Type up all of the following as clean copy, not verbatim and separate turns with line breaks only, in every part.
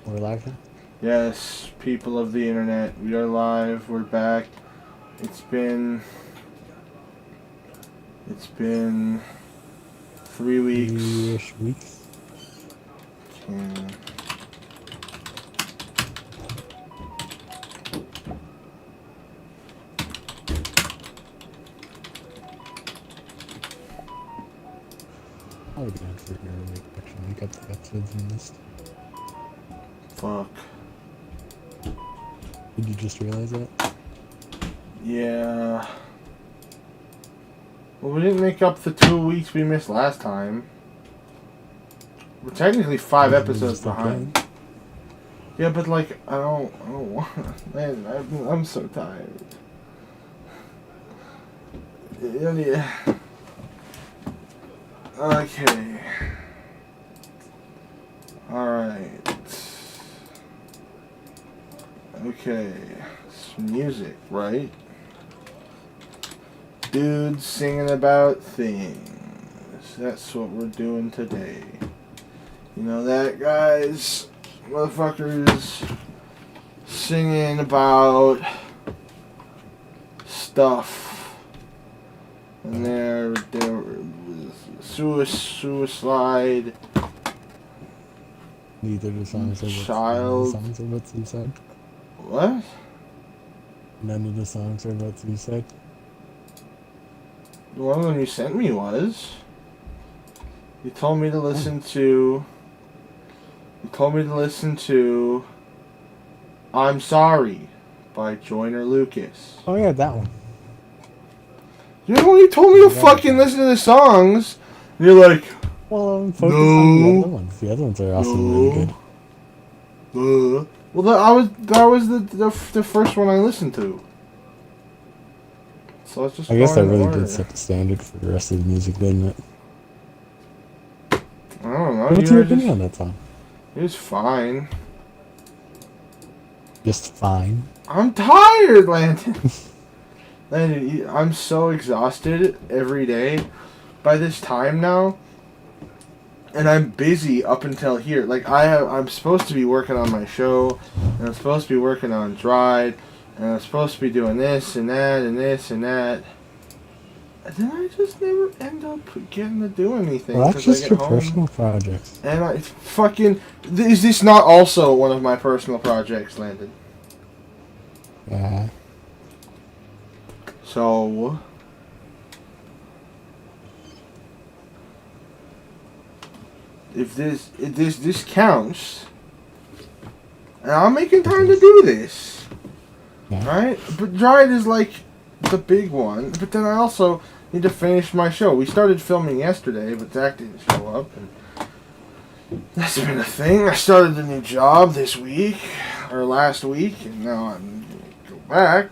We're live now?
Yes, people of the internet, we are live, we're back. It's been 3 weeks.
3-ish weeks. I would have for your week, actually. Make up the episodes you missed.
Fuck.
Did you just realize that?
Yeah. Well, we didn't make up the 2 weeks we missed last time. We're technically 5 episodes behind.
Okay.
Yeah, but like, I don't want. Man, I'm so tired. Yeah. Okay. Alright. Okay. It's music, right? Dudes singing about things. That's what we're doing today. You know that, guys? Motherfuckers singing about stuff. And they're suicide.
Neither the songs are
Child.
about suicide.
What?
None of the songs are about suicide.
One of them you sent me was. You told me to listen to. You told me to listen to I'm Sorry by Joyner Lucas.
Oh yeah, that one.
You know when you told me to fucking listen to the songs, and you're like,
well, I'm focused on the other ones. The other ones are also really good.
Well, that was the first one I listened to. So it's just.
I guess that really did set the standard for the rest of the music, didn't it?
I don't know.
What's your opinion on that song?
It was fine.
Just fine.
I'm tired, Landon. Landon, I'm so exhausted every day by this time now. And I'm busy up until here. Like, I'm supposed to be working on my show, and I'm supposed to be working on Dried, and I'm supposed to be doing this and that and this and that. And then I just never end up getting to do anything.
Well, that's just your personal projects.
And I fucking... Is this not also one of my personal projects, Landon?
Yeah.
So... If this counts, and I'm making time to do this,
yeah. Right?
But Dried is like the big one. But then I also need to finish my show. We started filming yesterday, but Zach didn't show up, and that's been a thing. I started a new job this week or last week, and now I'm gonna go back.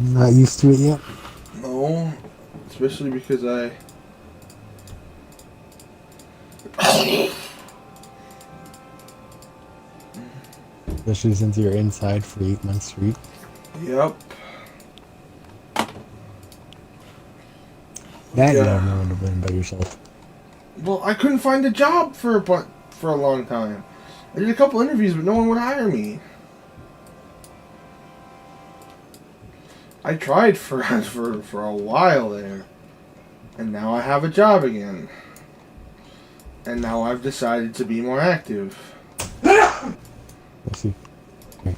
Not used to it yet?
No, especially because
Especially since you're inside for 8 months straight.
Yep.
That you have no one to blame but yourself.
Well, I couldn't find a job for a long time. I did a couple interviews, but no one would hire me. I tried for a while there, and now I have a job again. And now I've decided to be more active.
Let's see. Okay.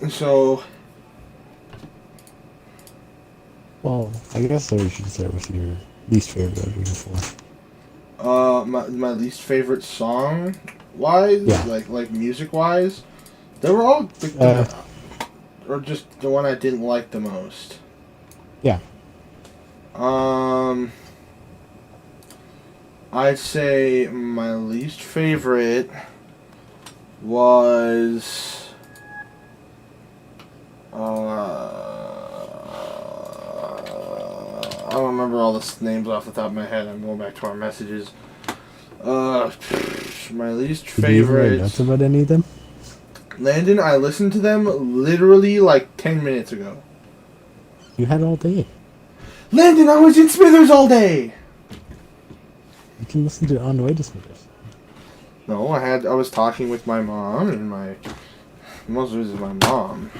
So...
Well, I guess we should start with your least favorite of your four.
My least favorite song wise,
yeah.
like music wise, they were all or just the one I didn't like the most.
Yeah.
I'd say my least favorite was I don't remember all the names off the top of my head. I'm going back to our messages. My least
Did you even write
favorite.
notes about any of them?
Landon, I listened to them literally like 10 minutes ago.
You had all day.
Landon, I was in Smithers all day!
You can listen to it on the way to Smithers.
No, I was talking with my mom and most of it is my mom.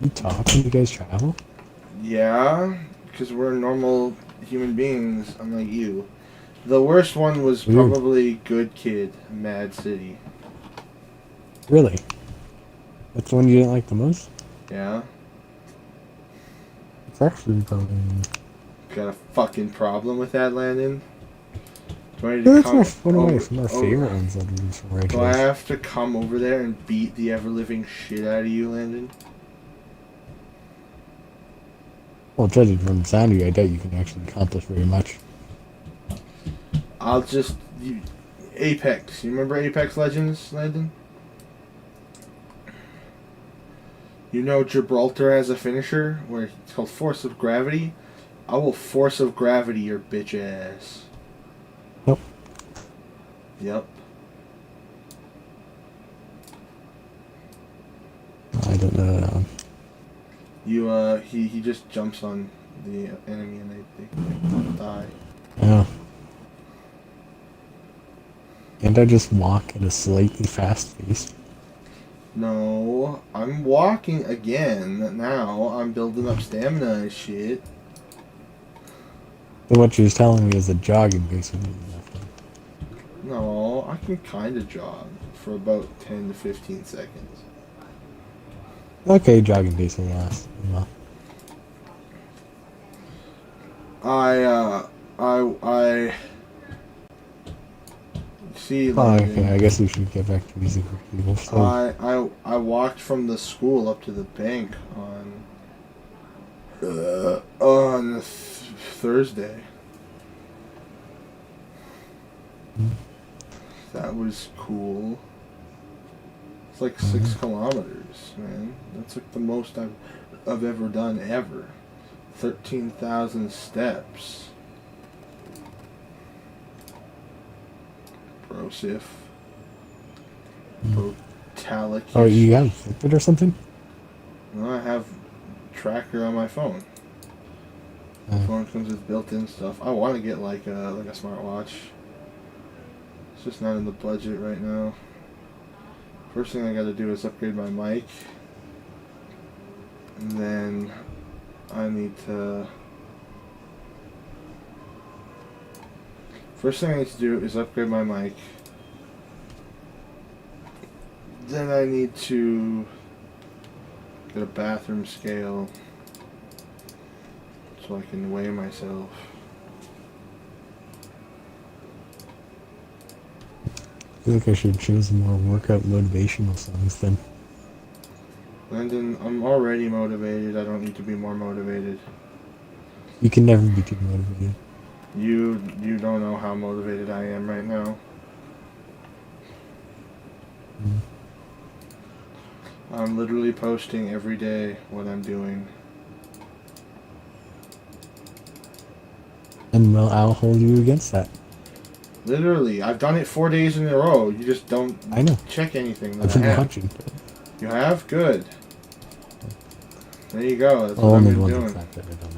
You talk when you guys travel?
Yeah, because we're normal human beings, unlike you. The worst one was
Weird.
probably Good Kid, Mad City.
Really? That's the one you didn't like the most?
Yeah?
It's actually probably...
Got a fucking problem with that, Landon? Do I need
Yeah,
to
that's
come
one of my
over,
favorite ones that are from right
do I
here.
have to come over there and beat the ever-living shit out of you, Landon?
Well, judging from the sound of you, I doubt you can actually accomplish very much.
I'll just... Apex. You remember Apex Legends, Landon? You know Gibraltar has a finisher where it's called Force of Gravity? I will Force of Gravity your bitch ass.
Nope.
Yep.
I don't know that one.
He just jumps on the enemy and they die.
Oh. And I just walk at a slightly fast pace.
No, I'm walking again now. I'm building up stamina and shit.
So what you're telling me is a jogging pace would be enough.
No, I can kind of jog for about 10 to 15 seconds.
Okay, jogging pace will last. Well,
I see.
okay, I guess we should get back to music for people. So,
I walked from the school up to the bank on Thursday. That was cool. It's like 6 kilometers, man. That's like the most I've ever done ever. 13,000 steps. Brosif. Brutalic.
oh, you have Fitbit or something?
No, I have tracker on my phone. The phone comes with built-in stuff. I want to get like a smartwatch. It's just not in the budget right now. First thing I got to do is upgrade my mic, and then I need to. First thing I need to do is upgrade my mic. Then I need to get a bathroom scale so I can weigh myself.
I feel like I should choose more workout motivational songs then.
Landon, I'm already motivated. I don't need to be more motivated.
You can never be too motivated.
You don't know how motivated I am right now. I'm literally posting every day what I'm doing.
And well, I'll hold you against that.
Literally, I've done it 4 days in a row. You just don't
I know.
check anything that
I've been
I have.
watching.
You have? Good. There you go. That's
Well,
what I've
only
been
one
doing.
fact that I don't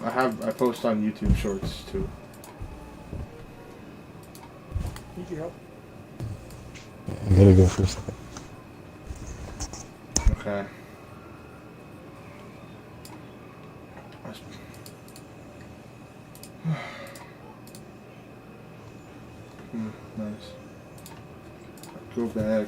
have.
I post on YouTube Shorts too.
I gotta go for a second.
Okay. Nice. Go back.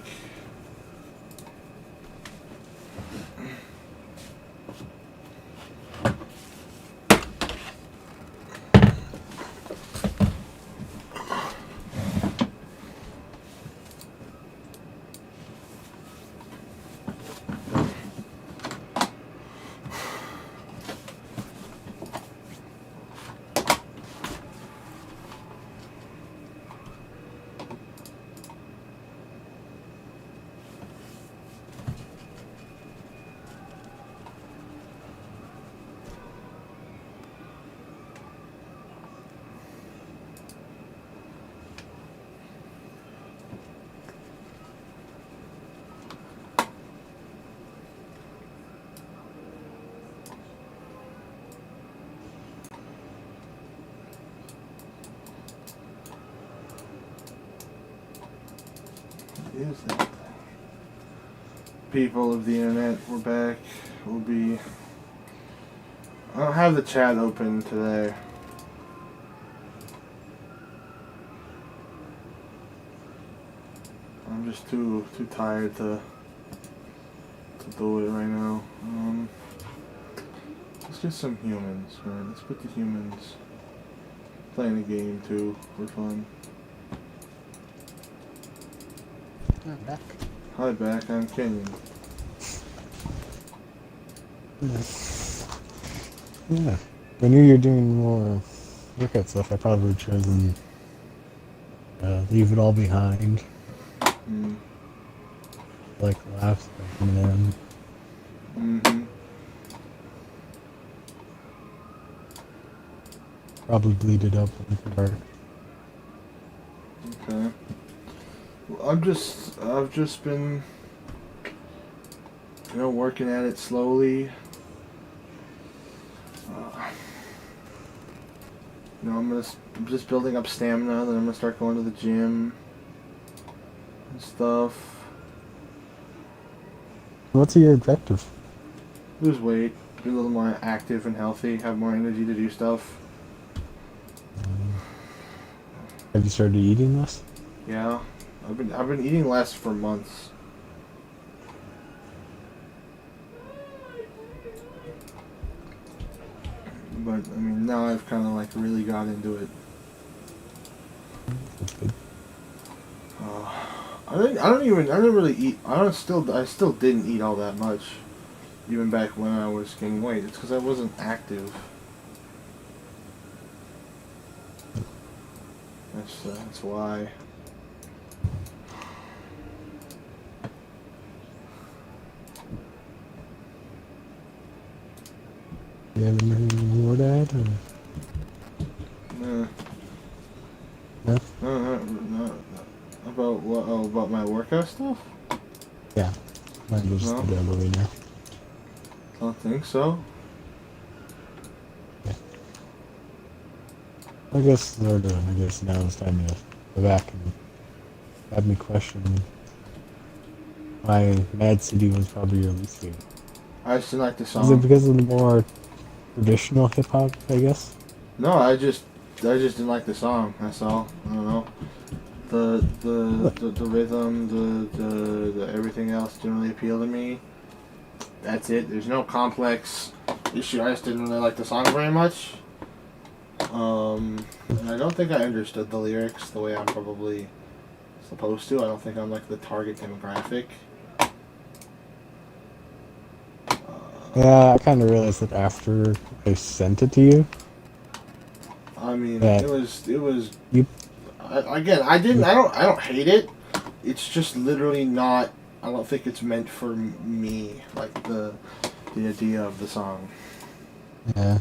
is that? People of the internet, we're back. I don't have the chat open today. I'm just too tired to do it right now. Let's get some humans, right? Let's put the humans playing a game too for fun.
I'm back.
Hi, back. I'm Kenyon.
Yeah. If I knew you were doing more workout stuff, I probably would have chosen Leave It All Behind. Like laughs by Eminem. Probably Bleed It Up in the dark.
Okay. Well, I've just been, working at it slowly. I'm just building up stamina. Then I'm gonna start going to the gym and stuff.
What's your objective?
Lose weight, be a little more active and healthy, have more energy to do stuff.
Have you started eating less?
Yeah, I've been eating less for months. But I mean, now I've kind of like really got into it.
That's good.
I didn't really eat. I still didn't eat all that much, even back when I was gaining weight. It's because I wasn't active. That's why.
You have anything more to add? Or?
Nah.
No?
No. About what? Oh, about my workout stuff?
Yeah. Might as well just
No.
do that right now.
I don't think so.
Yeah. I guess now it's time to go back and have me question why Mad City was probably your least favorite.
I just didn't like the
Is it
song.
because of the more traditional hip hop, I guess?
No, I just didn't like the song. That's all. I don't know. The rhythm, the everything else didn't really appeal to me. That's it. There's no complex issue. I just didn't really like the song very much. And I don't think I understood the lyrics the way I'm probably supposed to. I don't think I'm like the target demographic.
Yeah, I kind of realized that after I sent it to you.
I mean,
Yeah.
it was.
You-
I don't hate it. It's just literally not. I don't think it's meant for me. Like the idea of the song.
Yeah.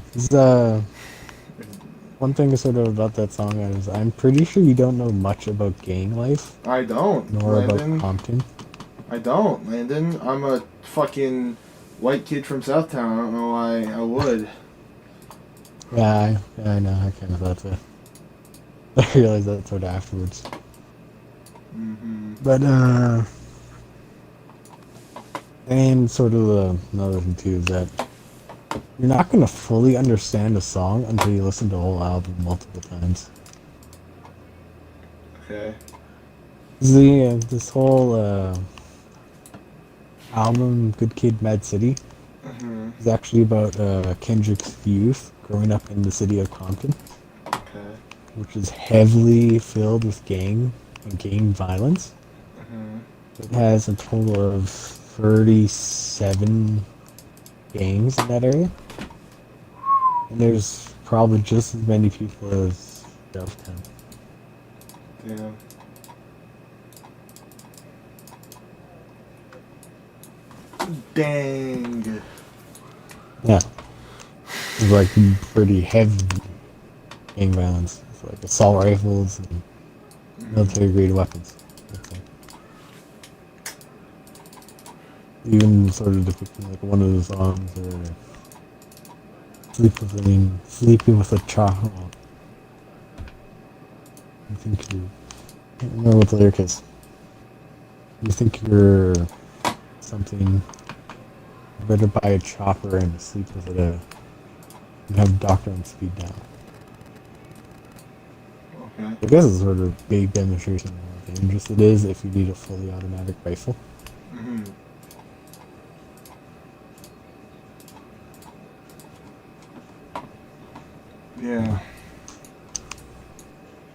One thing sort of about that song is I'm pretty sure you don't know much about gang life,
I don't,
nor
Landon.
about Compton.
I don't, Landon. I'm a fucking white kid from Southtown. I don't know why I would.
Yeah, I know. I kind of thought so. I realized that sort of afterwards. But, and sort of another thing too is that you're not going to fully understand a song until you listen to the whole album multiple times.
Okay.
This whole album, Good Kid, Mad City, is actually about Kendrick's youth growing up in the city of Compton,
Okay.
which is heavily filled with gang violence. It has a total of 37 gangs in that area. And there's probably just as many people as Southtown.
Yeah. Dang.
Yeah. It's like pretty heavy gang violence. It's like assault rifles and military grade weapons. Even sort of depicting like one of the songs where sleeping with a child. I think you can't remember what the lyric is. You think you're something better buy a chopper and sleep with it and have doctor and speed down.
Okay.
I guess it's sort of a big demonstration of how dangerous it is if you need a fully automatic rifle.
Mm-hmm. Yeah.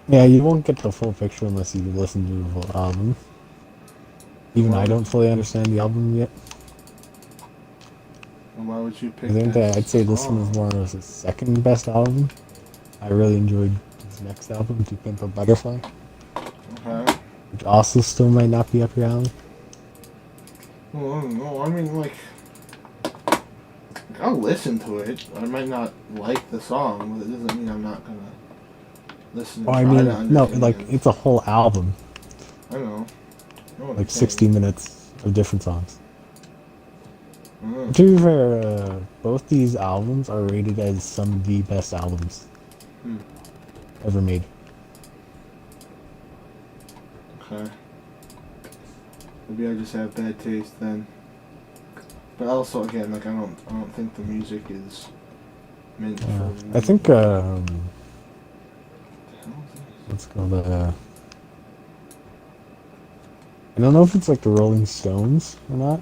Yeah, you won't get the full picture unless you listen to the full album. Even I
Why
don't fully understand the album yet.
why would you
I
pick
think that
that
I'd say this one is
song?
more of his second best album. I really enjoyed his next album, To Pimp a Butterfly,
Okay.
which also still might not be up your alley.
Well, I don't know. I mean, like, I'll listen to it. I might not like the song, but it doesn't mean I'm not gonna listen
Oh,
and
I
try to
mean, no, like,
understand.
it's a whole album,
I know. I know what I'm
like 60
saying.
minutes of different songs.
Mm,
To be fair, both these albums are rated as some of the best albums
hmm,
ever made.
okay. Maybe I just have bad taste then. But also, again, like, I don't think the music is meant for me.
I think,
What the hell is
let's go to, I don't know if it's like the Rolling Stones or not,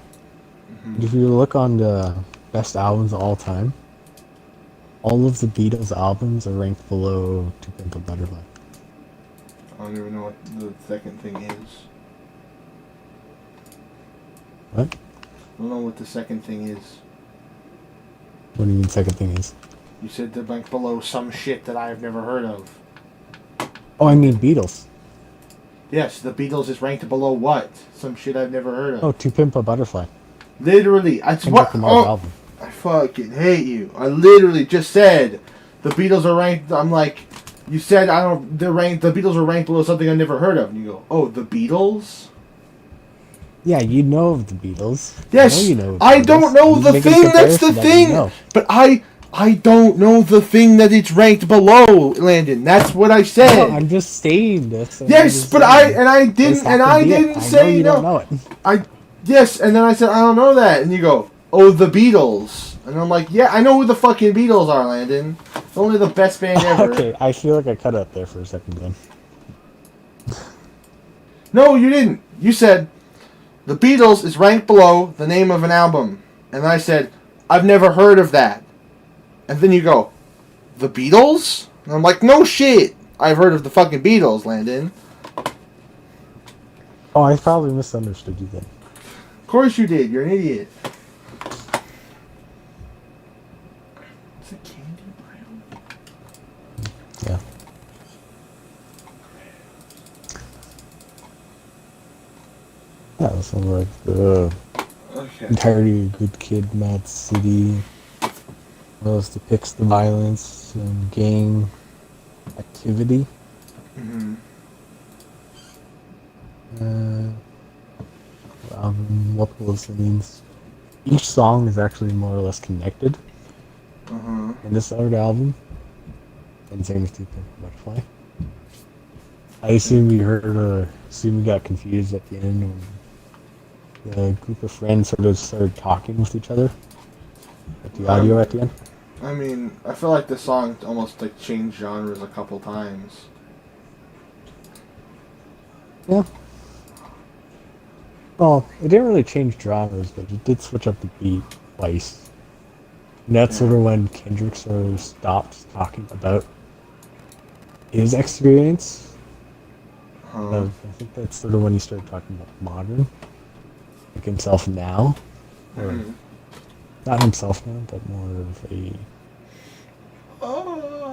this?
but if you look on the best albums of all time, all of the Beatles albums are ranked below To Pimp a Butterfly.
I don't even know what the second thing is.
What?
I don't know what the second thing is.
What do you mean second thing is?
You said they're like below some shit that I've never heard of.
Oh, I mean Beatles.
Yes, the Beatles is ranked below what? Some shit I've never heard of.
Oh, To Pimp a Butterfly.
Literally, that's what.
Kendrick Lamar's
Oh,
album.
I fucking hate you. I literally just said the Beatles are ranked. I'm like, you said I don't. They're ranked. The Beatles are ranked below something I never heard of, and you go, oh, the Beatles.
Yeah, you know of the Beatles.
Yes,
I know you know of the
I
Beatles.
don't know
I'm
the
making a
thing. That's the
comparison that you
thing.
know.
But I don't know the thing that it's ranked below, Landon. That's what I said.
No, I'm just saying this.
Yes, but I didn't
I know
say
you don't
no.
know it.
Yes, and then I said I don't know that, and you go, oh, the Beatles, and I'm like, yeah, I know who the fucking Beatles are, Landon. It's only the best band ever.
Okay, I feel like I cut out there for a second then.
No, you didn't. You said the Beatles is ranked below the name of an album, and I said I've never heard of that, and then you go, the Beatles, and I'm like, no shit, I've heard of the fucking Beatles, Landon.
Oh, I probably misunderstood you then.
Of course you did. You're an idiot. Is it candy brown?
Yeah. Yeah, so like the
Okay.
entirety of Good Kid, Mad City, those depicts the violence and gang activity.
Mm-hmm.
Multiple listenings. Each song is actually more or less connected
Uh-huh.
in this third album. And same with Two Pimp a Butterfly. I assume you got confused at the end when the group of friends sort of started talking with each other. At the audio at the end.
I mean, I feel like the song almost like changed genres a couple times.
Yeah. Well, it didn't really change genres, but it did switch up the beat twice. And that's sort of when Kendrick sort of stopped talking about his experience. I think that's sort of when he started talking about modern. Like himself now. Or
Mhm.
not himself now, but more of a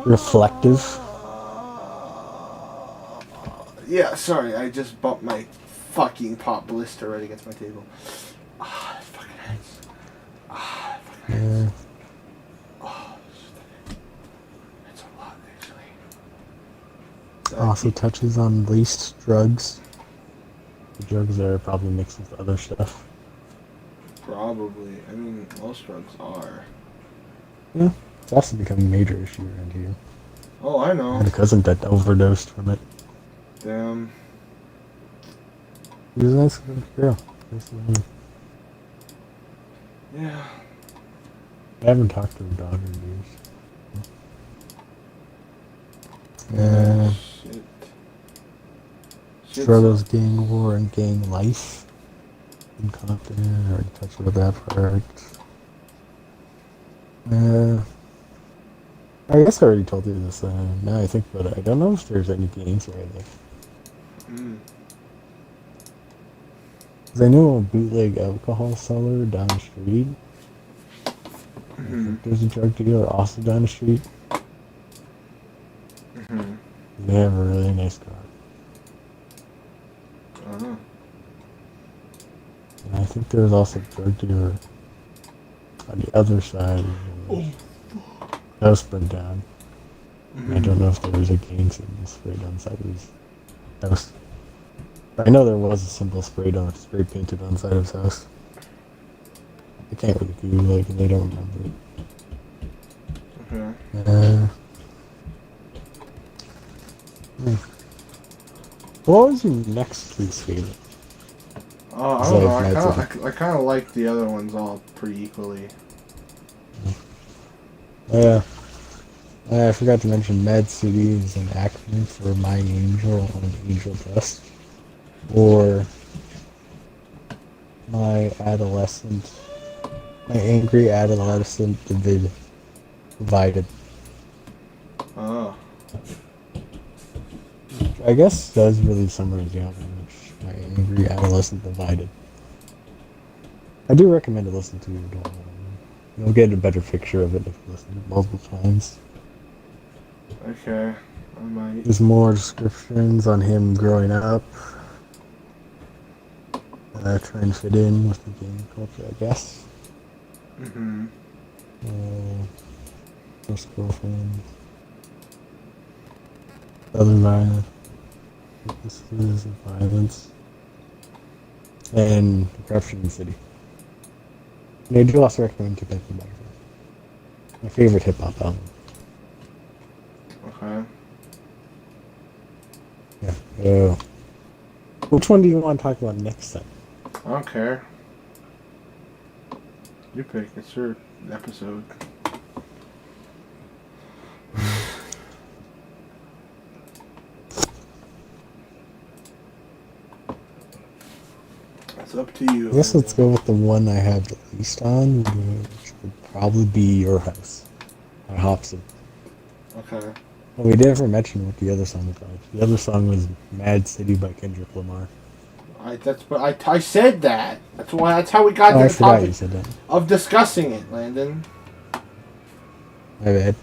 reflective.
Yeah, sorry, I just bumped my fucking pop blister right against my table. Ah, it fucking hurts. Ah, it fucking hurts. Oh, it's a lot, actually.
Also touches on laced drugs. The drugs there are probably mixed with other stuff.
Probably. I mean, most drugs are.
Yeah, it's also become a major issue around here.
Oh, I
I
know.
had a cousin that overdosed from it.
Damn.
She was a nice girl. Nice woman.
Yeah.
I haven't talked to her daughter in years. Yeah.
Shit.
Struggles gang war and gang life. In Compton, I already touched about that part. I guess I already told you this. Now I think about it, I don't know if there's any gangs where I live. Cause I know a bootleg alcohol seller down the street. I think there's a drug dealer also down the street. They have a really nice car. And I think there's also a drug dealer on the other side of the house burned down. I don't know if there was a gang symbol sprayed on the side of his house. I know there was a symbol spray painted on the side of his house. I can't really Google it because I don't remember it. What was your next least favorite?
I don't know. I kind of like the other ones all pretty equally.
Yeah. I forgot to mention Mad City is an acronym for My Angel on Angel Dust. Or My Angry Adolescent Divided.
Oh.
I guess does really summarize the album, which My Angry Adolescent Divided. I do recommend to listen to it. You'll get a better picture of it if you listen to it multiple times.
Okay, I might.
There's more descriptions on him growing up. Trying to fit in with the gang culture, I guess. First girlfriend. Other violence. Weaknesses and violence. And corruption in the city. And I do also recommend to get the Butterfly. My favorite hip hop album.
Okay.
Yeah. Which one do you want to talk about next time?
I don't care. You pick. It's your episode. It's up to you.
I guess let's go with the one I have the least on, which would probably be Your House by Hobson.
Okay.
Well, we never mentioned what the other song was called. The other song was Mad City by Kendrick Lamar.
I said that. That's how we got to the topic
you said that.
of discussing it, Landon.
My bad.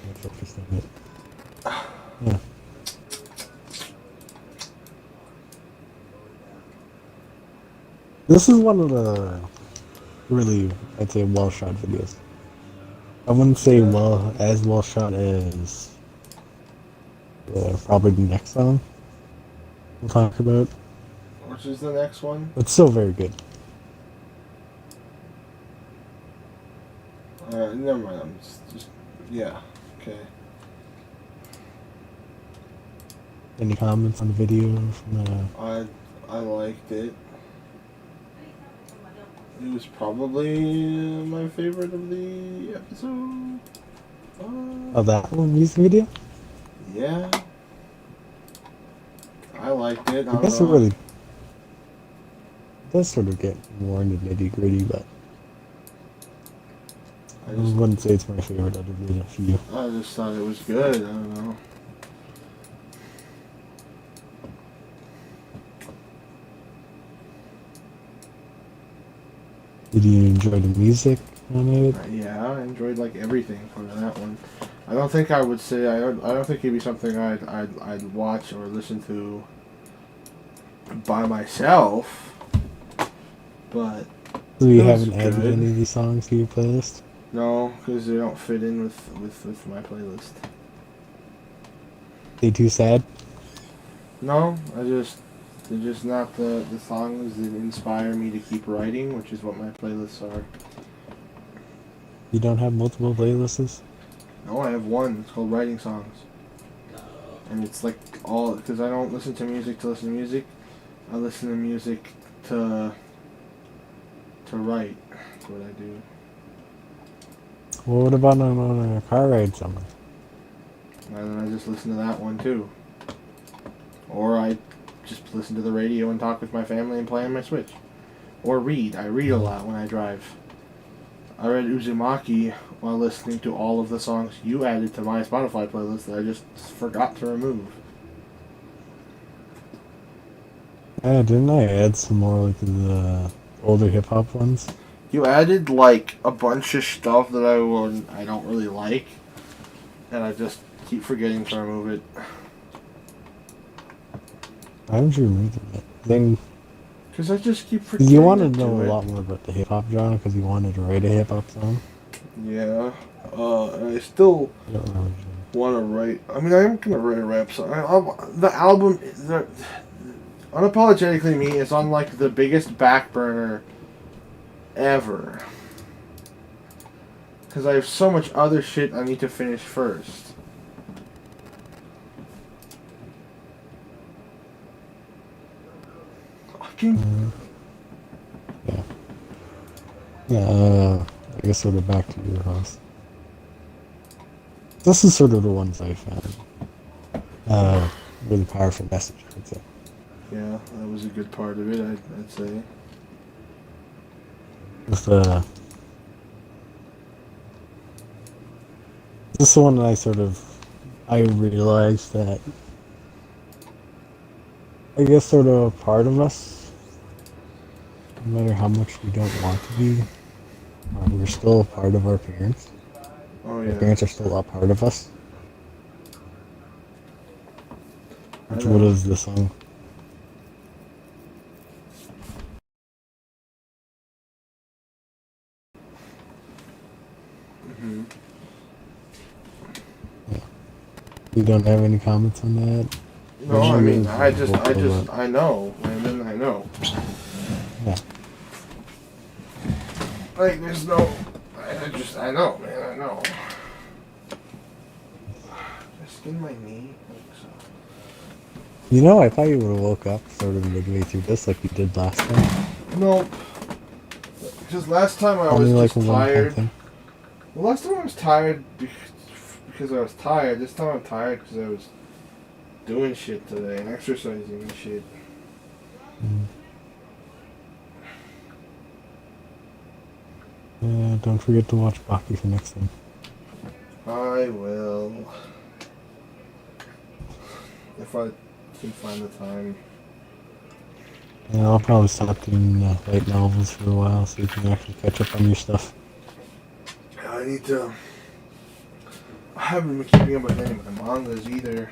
I focused on it. Yeah. This is one of the really, I'd say, well shot videos. I wouldn't say as well shot as probably the next song we'll talk about.
Which is the next one?
It's still very good.
Never mind. I'm just yeah. Okay.
Any comments on the video from
I liked it. It was probably my favorite of the episode.
of that one music video?
Yeah. I liked it.
I guess it really does sort of get more into nitty gritty, but I wouldn't say it's my favorite out of the few.
I just thought it was good. I don't know.
Did you enjoy the music on it?
Yeah, I enjoyed like everything from that one. I don't think I would say I don't think it'd be something I'd watch or listen to by myself. But
So you haven't added any of these songs to your playlist?
No, because they don't fit in with my playlist.
They too sad?
No, they're just not the songs that inspire me to keep writing, which is what my playlists are.
You don't have multiple playlists?
No, I have one. It's called Writing Songs. And it's like all, because I don't listen to music to listen to music. I listen to music to write. That's what I do.
Well, what about on a car ride somewhere?
And then I just listen to that one too. Or I just listen to the radio and talk with my family and play on my Switch. Or read. I read a lot when I drive. I read Uzumaki while listening to all of the songs you added to my Spotify playlist that I just forgot to remove.
Yeah, didn't I add some more like the older hip hop ones?
You added like a bunch of stuff that I don't really like, and I just keep forgetting to remove it.
Why would you remove it? Then
Because I just keep forgetting.
you wanted to
do
know a
it.
lot more about the hip hop genre because you wanted to write a hip hop song.
Yeah. I still
I don't remember.
want to write. I mean, I am gonna write a rap song. The album, Unapologetically Me, is on like the biggest back burner ever. Because I have so much other shit I need to finish first. Fucking.
Yeah. Yeah, I guess sort of back to your house. This is sort of the ones I found. Really powerful message, I'd say.
Yeah, that was a good part of it, I'd say.
With this is the one that I realized that I guess sort of a part of us, no matter how much we don't want to be, we're still a part of our parents.
Oh
Our
yeah.
parents are still a part of us.
I
Which
know.
what is the song?
Mm-hmm.
You don't have any comments on that?
No, I mean, I
Vocal,
know, and then I know.
Yeah.
Like, there's no, I know, man, I know. Just in my knee, like so.
You know, I thought you would have woke up sort of midway through this like you did last time.
Nope. Because last time I
Only
was
like
just
a one-time
tired.
thing.
Well, last time I was tired because I was tired. This time I'm tired because I was doing shit today and exercising and shit.
Mm. Yeah, don't forget to watch Baki for next time.
I will. If I can find the time.
Yeah, I'll probably stop doing light novels for a while so you can actually catch up on your stuff.
I need to. I haven't been keeping up with any of my mangas either.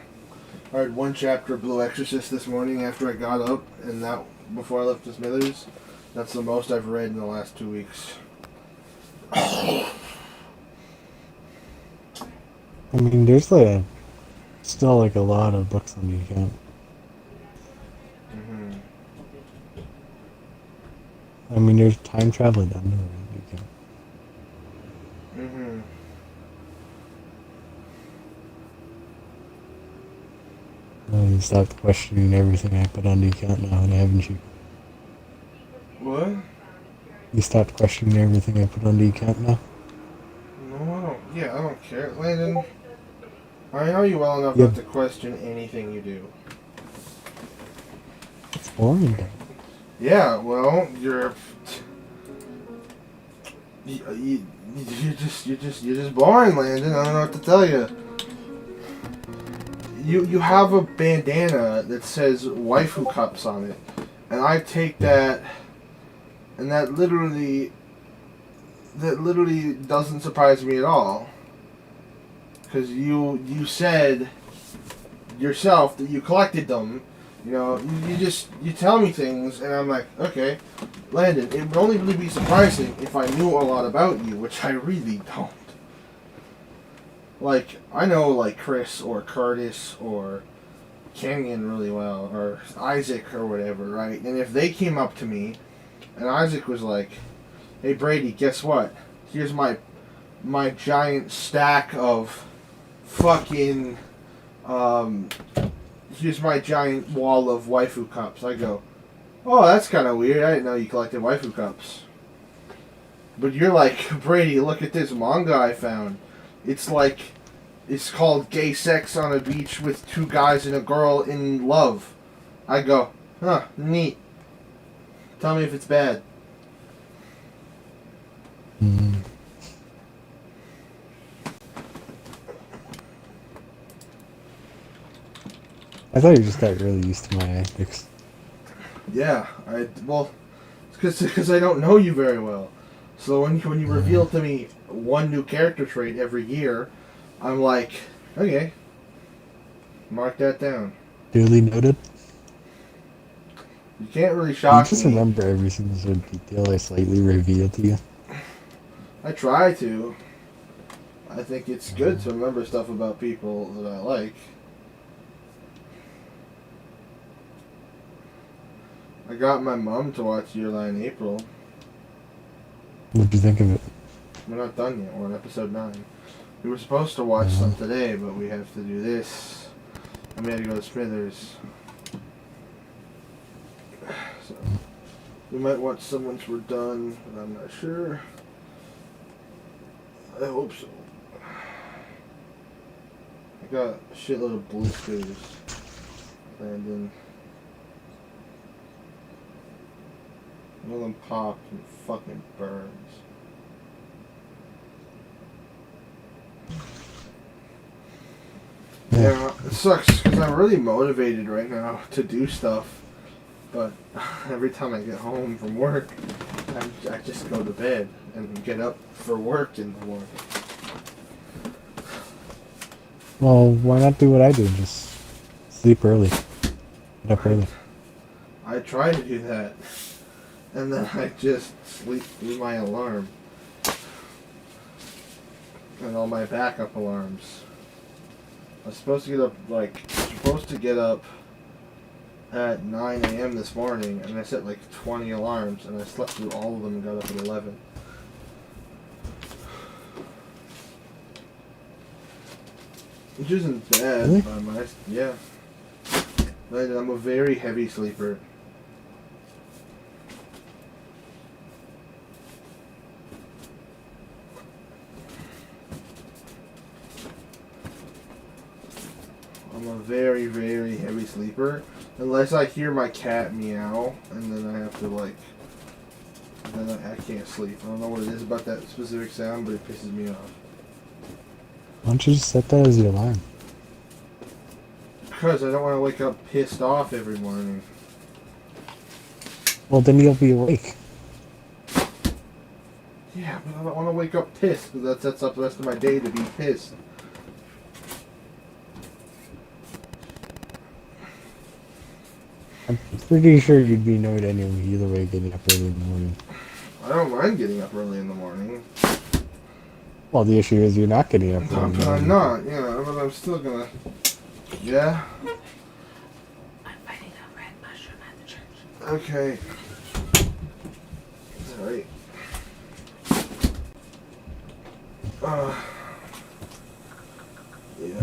I read one chapter of Blue Exorcist this morning after I got up, and that before I left the Smithers. That's the most I've read in the last 2 weeks.
I mean, there's still like a lot of books on the account.
Mm-hmm.
I mean, there's time traveling under the account.
Mm-hmm.
You stopped questioning everything I put on the account now, haven't you?
What?
You stopped questioning everything I put on the account now?
No, I don't. Yeah, I don't care, Landon. I know you well enough
Yep.
not to question anything you do.
It's boring, though.
Yeah, well, you're just boring, Landon. I don't know what to tell you. You have a bandana that says waifu cups on it, and I take that, and that literally doesn't surprise me at all. Because you said yourself that you collected them. You know, you tell me things, and I'm like, okay, Landon, it would only really be surprising if I knew a lot about you, which I really don't. Like, I know, like, Chris or Curtis or Kenyon really well, or Isaac or whatever, right? And if they came up to me, and Isaac was like, hey, Brady, guess what? Here's my giant stack of fucking, here's my giant wall of waifu cups. I go, Oh, that's kind of weird. I didn't know you collected waifu cups. But you're like, Brady, look at this manga I found. It's like, it's called Gay Sex on a Beach with two guys and a girl in love. I go, huh, neat. Tell me if it's bad.
Mm. I thought you just got really used to my antics.
Yeah, well, it's because I don't know you very well. So when you reveal to me one new character trait every year, I'm like, okay, mark that down.
Duly noted.
You can't really
You
shock
just
me.
remember every single sort of detail I slightly reveal to you.
I try to. I think it's good to remember stuff about people that I like. I got my mom to watch Year Line April.
What'd you think of it?
We're not done yet. We're on episode 9. We were supposed to watch some today, but we have to do this. And we had to go to Smithers. So, we might watch some once we're done, but I'm not sure. I hope so. I got a shitload of blisters, Landon. One of them popped and fucking burns. Yeah, it sucks because I'm really motivated right now to do stuff, but every time I get home from work, I just go to bed and get up for work in the morning.
Well, why not do what I do? Just sleep early. Get up early.
I try to do that, and then I just sleep through my alarm and all my backup alarms. I was supposed to get up at 9 a.m. this morning, and I set like 20 alarms, and I slept through all of them and got up at 11. Which isn't bad.
Really?
Yeah. But I'm a very heavy sleeper. I'm a very, very heavy sleeper. Unless I hear my cat meow, and then I have to then I can't sleep. I don't know what it is about that specific sound, but it pisses me off.
Why don't you just set that as your alarm?
Because I don't want to wake up pissed off every morning.
Well, then you'll be awake.
Yeah, but I don't want to wake up pissed, because that sets up the rest of my day to be pissed.
I'm pretty sure you'd be annoyed anyway, either way, getting up early in the morning.
I don't mind getting up early in the morning.
Well, the issue is you're not getting up early in the
But
morning.
I'm not, but I'm still gonna. Yeah?
I'm fighting a red mushroom at the church.
Okay. Alright.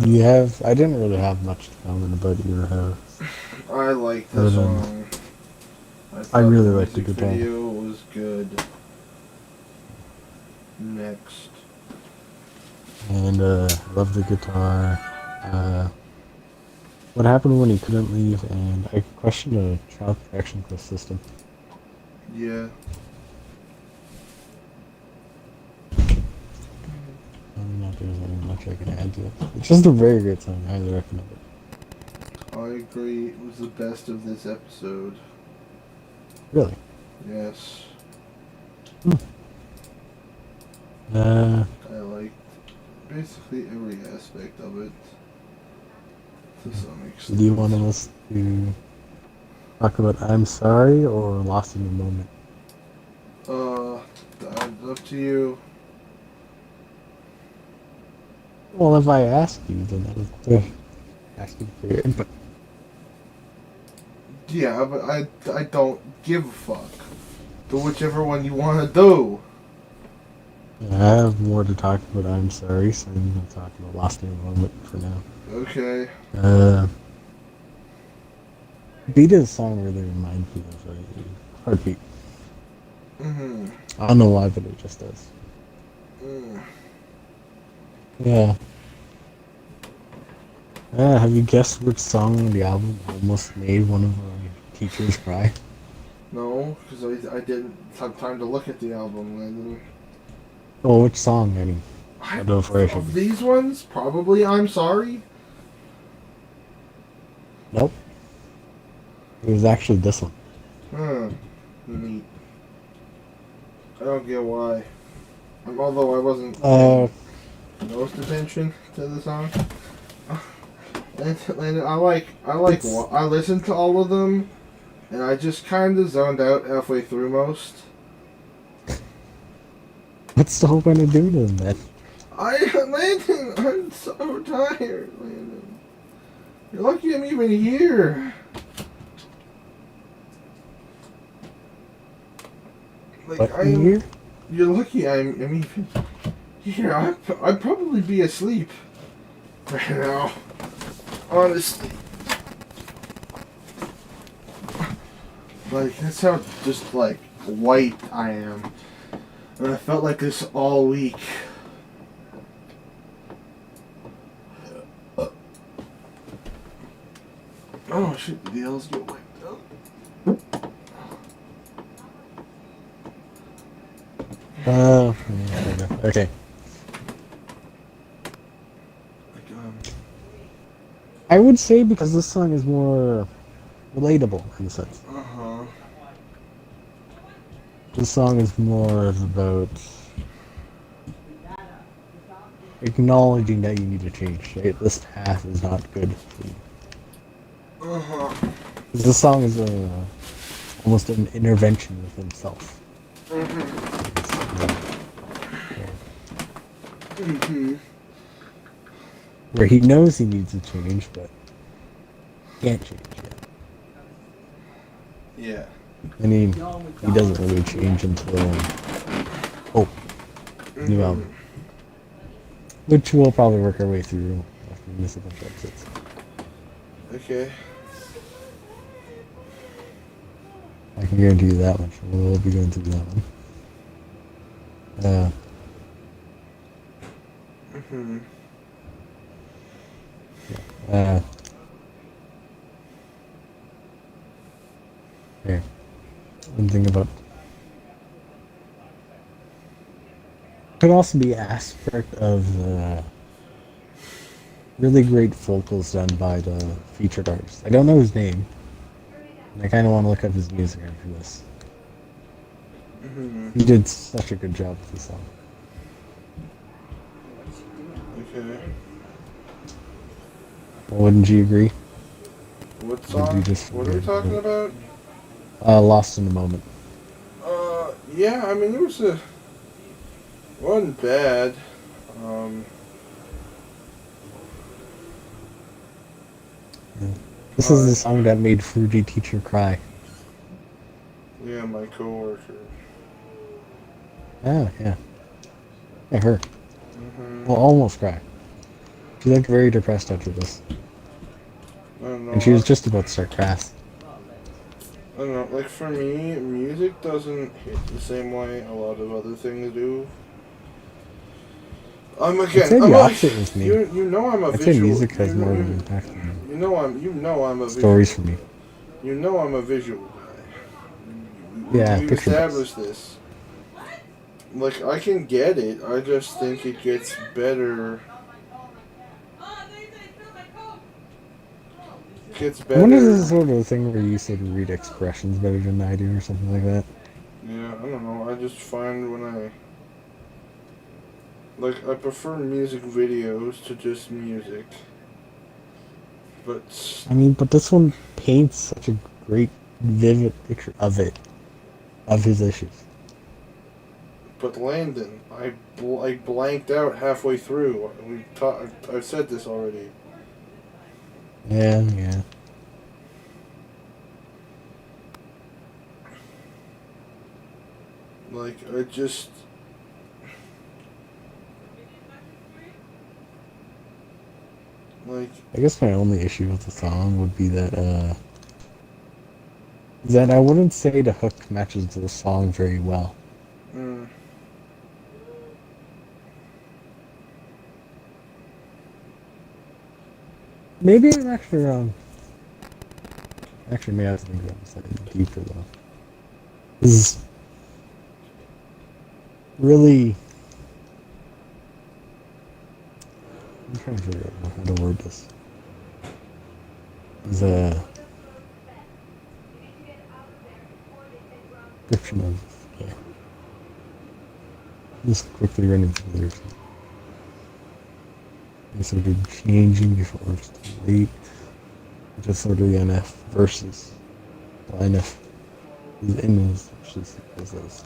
Yeah.
I didn't really have much to comment about your house.
I like the song.
I really
the
like the
music
guitar.
video was good. Next.
And, love the guitar. What happened when he couldn't leave, and I questioned a child protection system.
Yeah.
I'm not there's really much I can add to it. It's just a very great song. I highly recommend it.
I agree. It was the best of this episode.
Really?
Yes.
Uh,
I liked basically every aspect of it. To some extent.
do you want us to talk about I'm Sorry or Lost in the Moment?
It's up to you.
Well, if I ask you, then I have to ask you for your input.
Yeah, but I don't give a fuck. Do whichever one you want to do.
I have more to talk about I'm Sorry, so I'm going to talk about Lost in the Moment for now.
Okay.
beat of the song really reminds me of a heartbeat.
Mm-hmm.
I don't know why, but it just does.
Mm.
Yeah. Have you guessed which song on the album almost made one of my teachers cry?
No, because I didn't have time to look at the album, Landon.
Oh, which song? I mean, I don't know if I should
Of
be.
these ones, probably I'm Sorry.
Nope. It was actually this one.
Huh. Neat. I don't get why. Although I wasn't
Uh,
paying most attention to the song. And I listened to all of them, and I just kind of zoned out halfway through most.
what's the whole point of doing this, then?
Landon, I'm so tired, Landon. You're lucky I'm even here. Like
What
I
in
am.
here?
You're lucky I'm even here. I'd probably be asleep right now. Honestly. Like, that's how just, like, white I am. And I felt like this all week. Oh, shit, the L's get wiped out.
Okay.
Like,
I would say because this song is more relatable in a sense.
uh-huh.
This song is more about acknowledging that you need to change. Right? This path is not good for you.
Uh-huh.
This song is almost an intervention with himself.
Mm-hmm.
Where he knows he needs to change, but can't change yet.
Yeah.
I mean, he doesn't really change until new album, which we'll probably work our way through after we miss a bunch of episodes.
Okay.
I can guarantee you that much. We'll be going through that one.
Mm-hmm.
Here. One thing about could also be aspect of really great vocals done by the featured artist. I don't know his name. And I kind of want to look up his music after this.
Mm-hmm.
He did such a good job with the song.
Okay.
Wouldn't you agree?
What
Did
song?
you just
What are we talking about?
Lost in the Moment.
Yeah, I mean, wasn't bad.
This is the song that made Fuji Teacher cry.
Yeah, my coworker.
Oh, yeah. Yeah, her.
Mm-hmm.
Well, almost cry. She looked very depressed after this.
I don't know.
And she was just about to start class.
I don't know. Like, for me, music doesn't hit the same way a lot of other things do.
I'd say the opposite with me.
You know I'm a
I'd
visual.
say music has
you know,
more of
you,
an impact than
you know I'm a
stories
visual.
for me.
You know I'm a visual guy.
Yeah,
We've
picture
established this. Like, I can get it. I just think it gets better. Gets
I wonder if this is
better.
sort of a thing where you said read expressions better than I do or something like that.
Yeah, I don't know. I just find when I prefer music videos to just music. But
I mean, but this one paints such a great, vivid picture of it. Of his issues.
Landon, I blanked out halfway through. I've said this already.
Yeah, yeah.
Like, I just... Like...
I guess my only issue with the song would be that, is that I wouldn't say the hook matches the song very well.
Mm.
Maybe I'm actually wrong. Actually, maybe I have to think about this slightly deeper though. This is really. I'm trying to figure out how to word this. Is a description of. Yeah. Just quickly running through the lyrics. It's sort of changing before it's too late. Just sort of the NF versus the NF is in his versus those.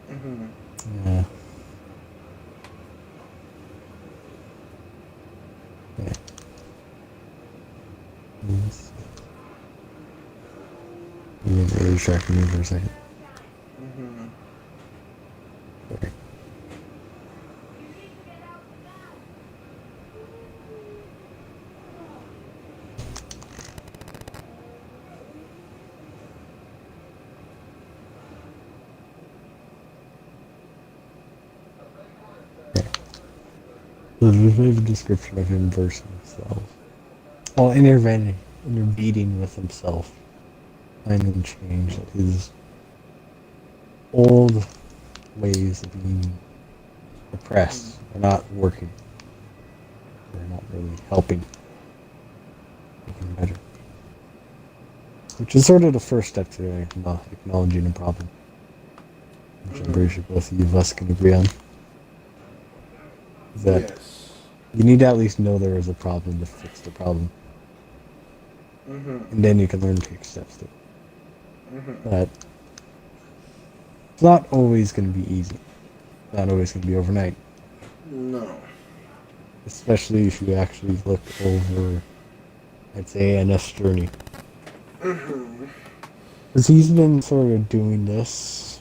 Mm-hmm.
Yeah. Yeah. Yes. You didn't really distract me for a second.
Mm-hmm.
Sorry. Yeah. So there's a bit of a description of him versus himself. Well, intervening with himself. Finding change that his old ways of being oppressed are not working. They're not really helping make him better. Which is sort of the first step to acknowledging a problem. Which I'm pretty sure both of us can agree on. Is that
Yes.
you need to at least know there is a problem to fix the problem.
Mm-hmm.
And then you can learn to take steps to it.
Mm-hmm.
But it's not always going to be easy. It's not always going to be overnight.
No.
Especially if you actually look over, I'd say, NF's journey.
Mm-hmm.
Because he's been sort of doing this.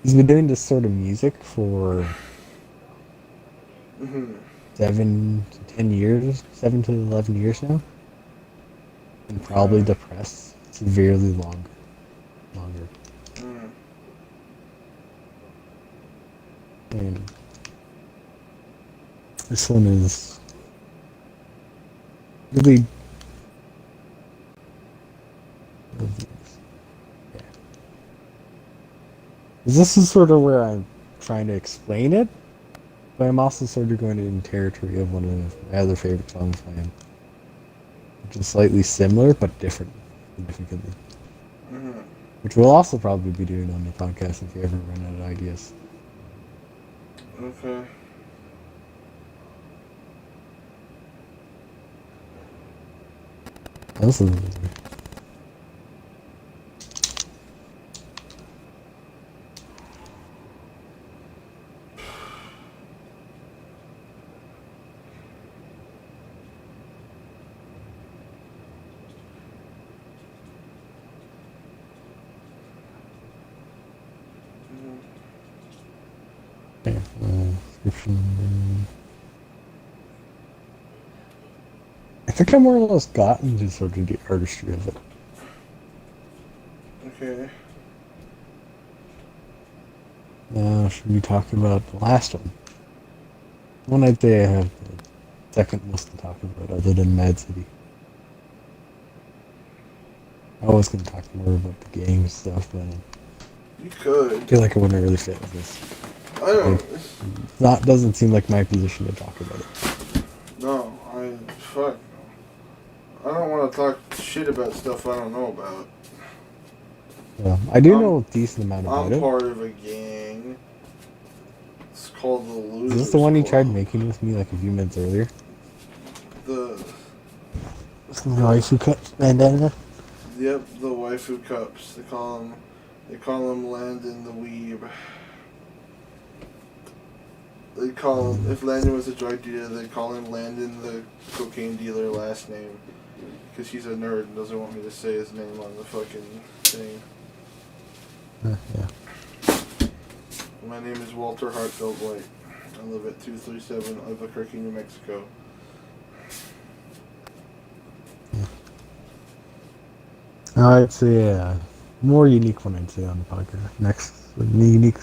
He's been doing this sort of music for
Mm-hmm.
7 to 10 years, 7 to 11 years now. And probably
Okay.
depressed severely longer.
Mm.
And this one is really. Yeah. This is sort of where I'm trying to explain it, but I'm also sort of going in territory of one of my other favorite songs by him, which is slightly similar but different significantly.
Mm-hmm.
Which we'll also probably be doing on the podcast if you ever run out of ideas.
Okay.
This is okay, description. I think I more or less got into sort of the artistry of it.
Okay.
Now, should we talk about the last one? One I'd say I have the second most to talk about, other than Mad City. I was going to talk more about the game stuff, but
You
I
could.
feel like it wouldn't really fit with this.
I don't.
Doesn't seem like my position to talk about it.
No. Fuck. I don't want to talk shit about stuff I don't know about.
I do know a decent amount about
I'm
it.
part of a gang. It's called the Losers
Is this the one you tried
Club.
making with me like a few minutes earlier?
The
The waifu cut bandana?
Yep, the waifu cups. They call them Landon the Weeb. They call him, if Landon was a drug dealer, they'd call him Landon the cocaine dealer last name. Because he's a nerd and doesn't want me to say his name on the fucking thing.
Yeah.
My name is Walter Hartfeld White. I live at 237 Albuquerque, New Mexico.
I'd say more unique one. I'd say on the podcast. Next, the unique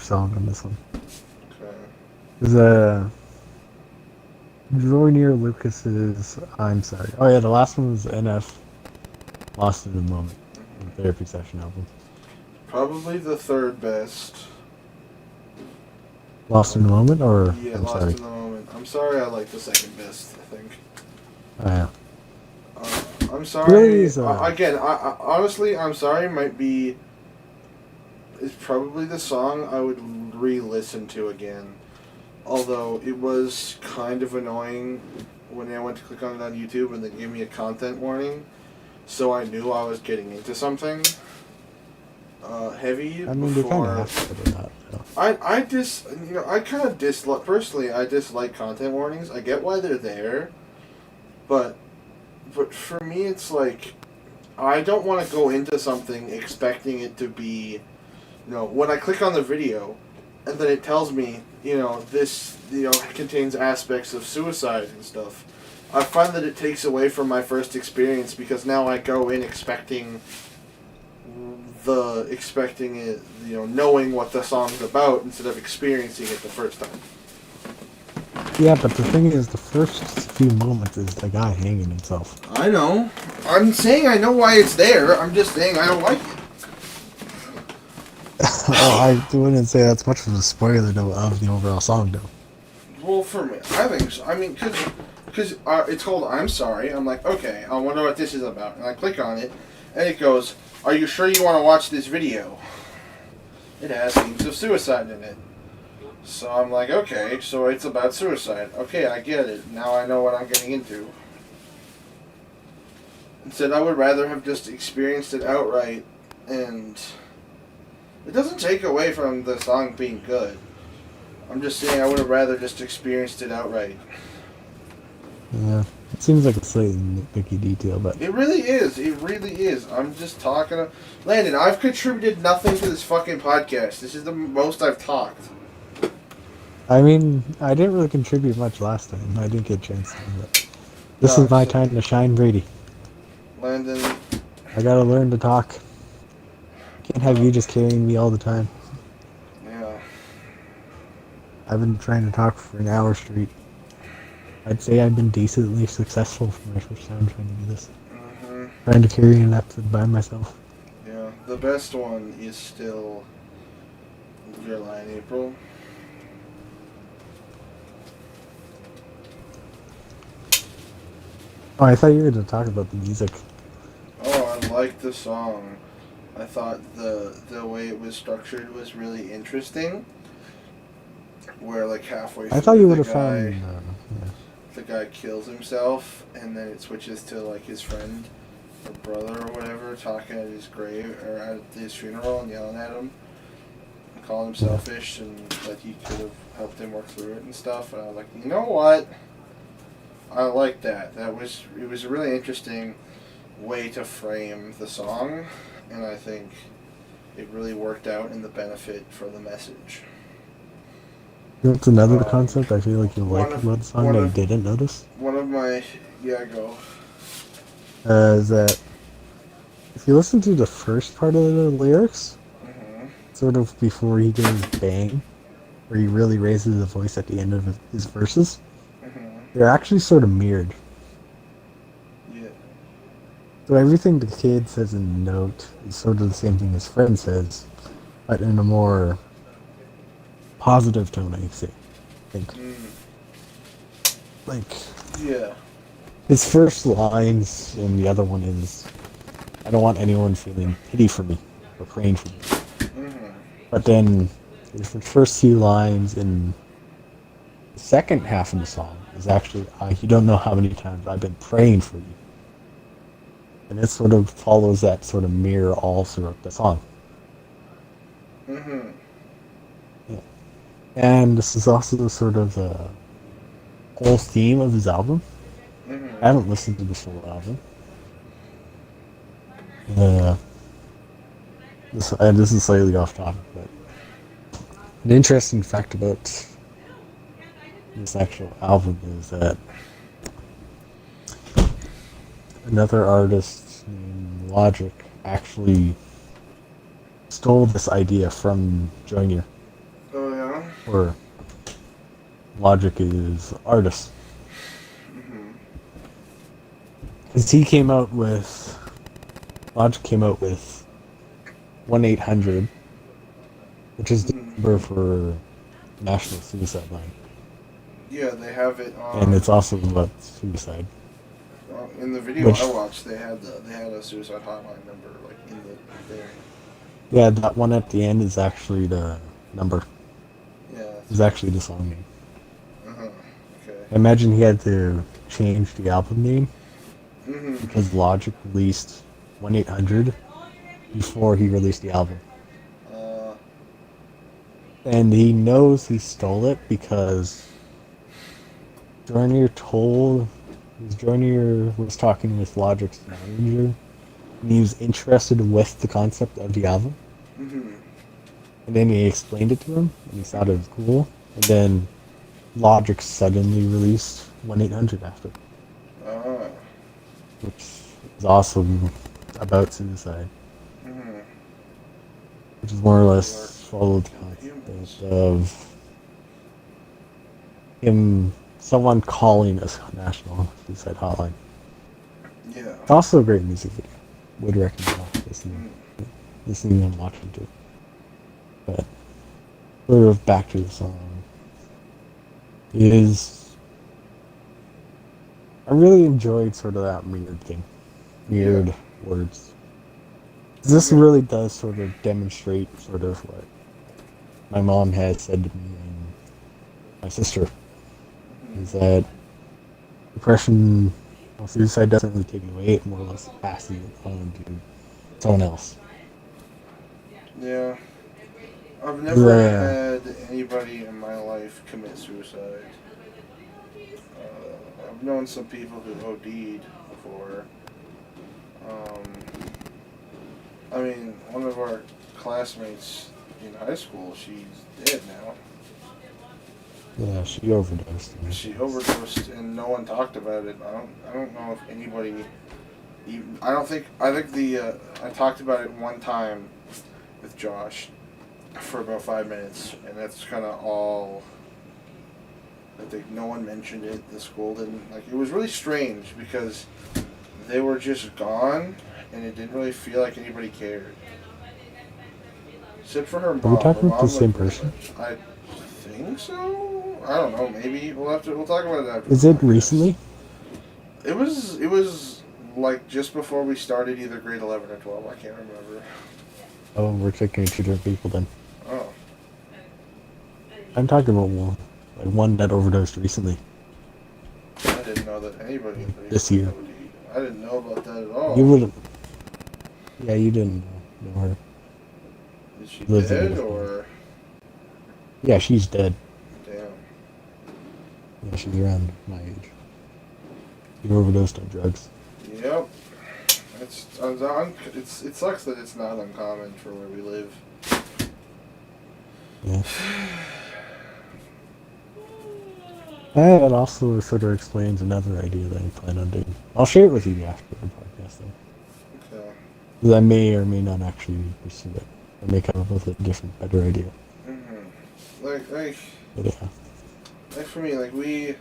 song on this one
Okay.
is Jornier Lucas's "I'm Sorry." Oh yeah, the last one was NF Lost in the Moment, the Therapy Session album.
Probably the third best.
Lost in the Moment, or
Yeah,
I'm
Lost
Sorry.
in the Moment. I'm sorry, I like the second best, I think.
Oh yeah.
I'm sorry.
Really is,
Again, I honestly, I'm sorry might be. Is probably the song I would re-listen to again. Although it was kind of annoying when I went to click on it on YouTube and they gave me a content warning, so I knew I was getting into something heavy.
I mean, they kind
before.
of have to do that. So.
I kind of dislike, personally, I dislike content warnings. I get why they're there, but for me, it's like, I don't want to go into something expecting it to be, when I click on the video, and then it tells me, this, contains aspects of suicide and stuff. I find that it takes away from my first experience, because now I go in expecting it, knowing what the song's about instead of experiencing it the first time.
Yeah, but the thing is, the first few moments is the guy hanging himself.
I know. I'm saying I know why it's there. I'm just saying I don't like it.
I wouldn't say that's much of a spoiler though of the overall song though.
Well, for me, I think so. I mean, because it's called "I'm Sorry." I'm like, okay, I wonder what this is about, and I click on it, and it goes, "Are you sure you want to watch this video?" It has themes of suicide in it. So I'm like, okay, so it's about suicide. Okay, I get it. Now I know what I'm getting into. Instead, I would rather have just experienced it outright, and it doesn't take away from the song being good. I'm just saying I would have rather just experienced it outright.
Yeah, it seems like a slightly nitpicky detail, but
It really is. It really is. I'm just talking. Landon, I've contributed nothing to this fucking podcast. This is the most I've talked.
I mean, I didn't really contribute much last time. I didn't get a chance to, but this is my time to shine, Brady.
Landon,
I gotta learn to talk. Can't have you just carrying me all the time.
yeah.
I've been trying to talk for an hour straight. I'd say I've been decently successful for my first time trying to do this.
Mm-hmm.
Trying to carry an episode by myself.
Yeah. The best one is still July and April.
Oh, I thought you were going to talk about the music.
Oh, I liked the song. I thought the way it was structured was really interesting. Where like halfway through
I thought you would
the
have
guy,
found...
the guy kills himself, and then it switches to like his friend or brother or whatever talking at his grave or at his funeral and yelling at him, and calling him selfish and that he could have helped him work through it and stuff. And I was like, you know what? I like that. It was a really interesting way to frame the song, and I think it really worked out in the benefit for the message.
That's another concept I feel like you
one
liked
of-
about the song
one
that you
of-
didn't notice.
One of my go.
Is that if you listen to the first part of the lyrics,
Mm-hmm.
sort of before he goes bang, where he really raises the voice at the end of his verses,
Mm-hmm.
they're actually sort of mirrored.
Yeah.
So everything the kid says in the note is sort of the same thing his friend says, but in a more positive tone, I think. Like,
Yeah.
his first lines in the other one is, I don't want anyone feeling pity for me or praying for me.
Mm-hmm.
But then his first few lines in the second half of the song is actually, you don't know how many times I've been praying for you. And it sort of follows that sort of mirror all throughout the song.
Mm-hmm.
Yeah. And this is also sort of the whole theme of his album.
Mm-hmm.
I haven't listened to the full album. This is slightly off topic, but an interesting fact about this actual album is that another artist named Logic actually stole this idea from Junior,
Oh yeah.
where Logic is artist.
Mhm.
Because Logic came out with 1-800, which is the
Mhm.
number for National Suicide Line.
Yeah, they have it
And it's also about suicide.
in the video
Which,
I watched. They had a suicide hotline number like in the thing.
yeah, that one at the end is actually the number.
Yeah. That's
Is actually the song name.
Uh-huh. Okay.
I imagine he had to change the album name
Mhm.
because Logic released 1-800 before he released the album.
Uh.
And he knows he stole it because Junior was talking with Logic's manager, and he was interested with the concept of the album.
Mhm.
And then he explained it to him, and he thought it was cool. And then Logic suddenly released 1-800 after,
Ah.
which is also about suicide,
Mhm.
which is more or
They
less followed the
humans.
concept of someone calling a national suicide hotline.
Yeah.
It's also a great music video. Would recommend listening and watching too. But sort of back to the song is I really enjoyed sort of that weird thing,
Yeah.
weird words. This really does sort of demonstrate sort of what my mom had said to me and my sister is that depression or suicide doesn't really take it away, it more or less passes it on to someone else.
Yeah. I've never had anybody in my life commit suicide. I've known some people who OD'd before. Um, I mean, one of our classmates in high school, she's dead now.
Yeah, she overdosed.
She overdosed, and no one talked about it. I don't know if anybody. Even, I don't think. I think I talked about it one time with Josh for about 5 minutes, and that's kind of all. I think no one mentioned it. The school didn't. Like, it was really strange because they were just gone, and it didn't really feel like anybody cared. Except for her mom.
Are we
Her
talking about the
mom
same
looked really
person?
much. I think so. I don't know. Maybe we'll talk about it after.
Is
the
it
podcast.
recently?
It was like just before we started either grade 11 or 12. I can't remember.
Oh, we're taking two different people then.
Oh.
I'm talking about one that overdosed recently.
I didn't know that anybody
This year.
OD'd. I didn't know about that at all.
You wouldn't. Yeah, you didn't know her.
Is she
Lives in
dead
with me.
or?
Yeah, she's dead.
Damn.
Yeah, she's around my age. She overdosed on drugs.
Yep. It sucks that it's not uncommon for where we live.
Yeah. That also sort of explains another idea that I plan on doing. I'll share it with you after the podcast, though.
Okay.
Because I may or may not actually pursue it. I may come up with a different, better idea.
Mm-hmm.
But yeah.
Like for me, like we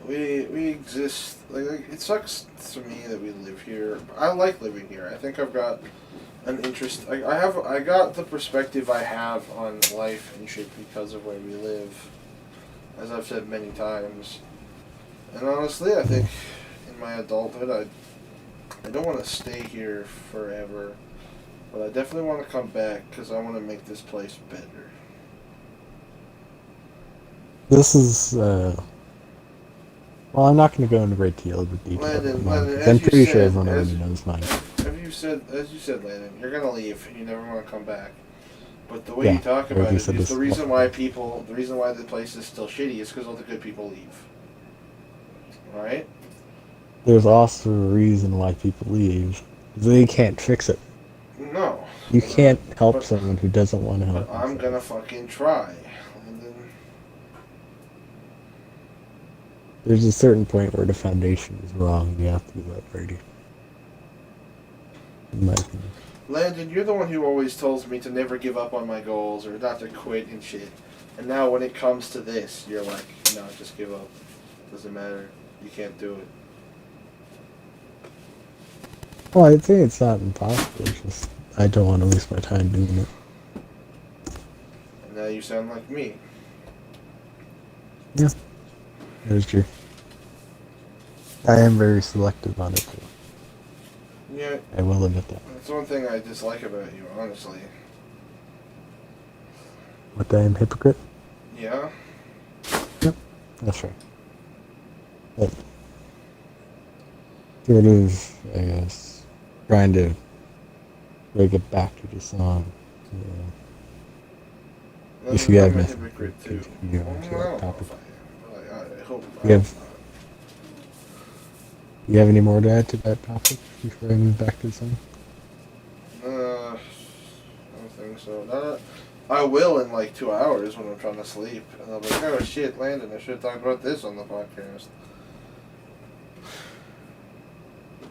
exist. Like it sucks to me that we live here. I like living here. I think I've got an interest. I got the perspective I have on life and shit because of where we live, as I've said many times. And honestly, I think in my adulthood, I don't want to stay here forever, but I definitely want to come back because I want to make this place better.
This is, well, I'm not going to go into great deal of detail.
Landon,
I'm pretty sure everyone already knows mine.
As you said, Landon, you're gonna leave. You never want to come back. But the way you talk about it is the reason why the place is still shitty is because all the good people leave. Right?
There's also a reason why people leave. They can't fix it.
No.
You can't help someone who doesn't want to help.
But I'm gonna fucking try. Landon.
There's a certain point where the foundation is wrong. You have to be let ready. in my opinion.
Landon, you're the one who always tells me to never give up on my goals or not to quit and shit. And now when it comes to this, you're like, no, just give up. Doesn't matter. You can't do it.
Well, I think it's not impossible. It's just I don't want to waste my time doing it.
And now you sound like me.
Yeah, that is true. I am very selective on it, too.
Yeah.
I will admit that.
That's one thing I dislike about you, honestly.
What, I am a hypocrite?
Yeah?
Yep, that's right. But sort of, I guess, trying to bring it back to the song. Yeah. If you have
I'm a
nothing,
hypocrite too.
continue on
Well,
to
I
that
don't know
topic.
if I am. I hope
You have, you have any more to add to that topic before I move back to the song?
I don't think so. I will in like 2 hours when I'm trying to sleep. And I'll be like, oh shit, Landon, I should have talked about this on the podcast.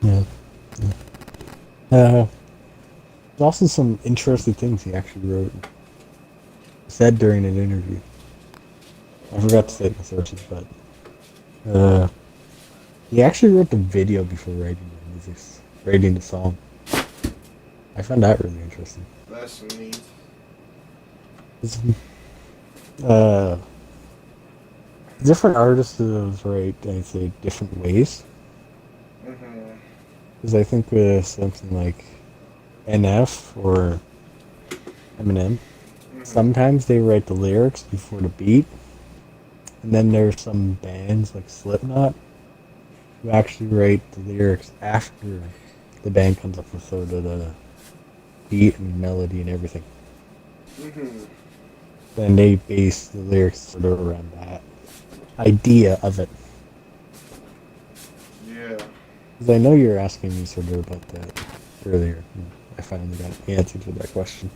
Yeah. There's also some interesting things he actually wrote. Said during an interview. I forgot to say the sources, but he actually wrote the video before writing the music, writing the song. I found that really interesting.
That's neat.
Different artists write, I'd say, different ways.
Mm-hmm.
Because I think with something like NF or Eminem, sometimes they write the lyrics before the beat, and then there's some bands like Slipknot who actually write the lyrics after the band comes up with sort of the beat and melody and everything.
Mm-hmm.
Then they base the lyrics sort of around that idea of it.
Yeah.
Because I know you were asking me sort of about that earlier. I finally got the answer to that question.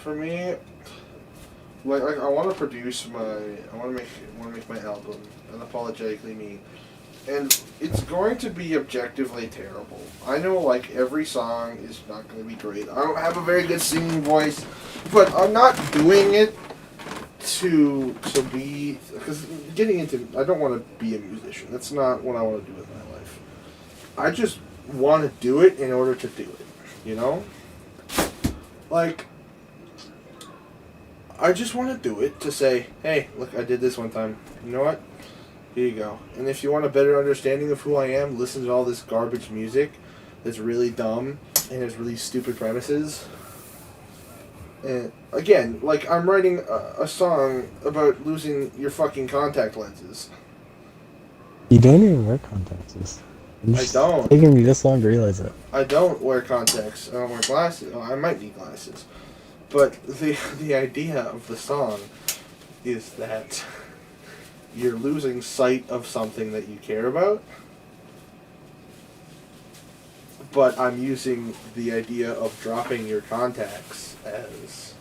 For me, like I want to produce I want to make my album, Unapologetically Me, and it's going to be objectively terrible. I know like every song is not going to be great. I don't have a very good singing voice, but I'm not doing it to be, because getting into, I don't want to be a musician. That's not what I want to do with my life. I just want to do it in order to do it, you know? Like, I just want to do it to say, hey, look, I did this one time. You know what? Here you go. And if you want a better understanding of who I am, listen to all this garbage music that's really dumb and has really stupid premises. And again, like, I'm writing a song about losing your fucking contact lenses.
You don't even wear contacts.
I don't.
It's taking me this long to realize that.
I don't wear contacts. I don't wear glasses. Oh, I might need glasses. But the idea of the song is that you're losing sight of something that you care about. But I'm using the idea of dropping your contacts as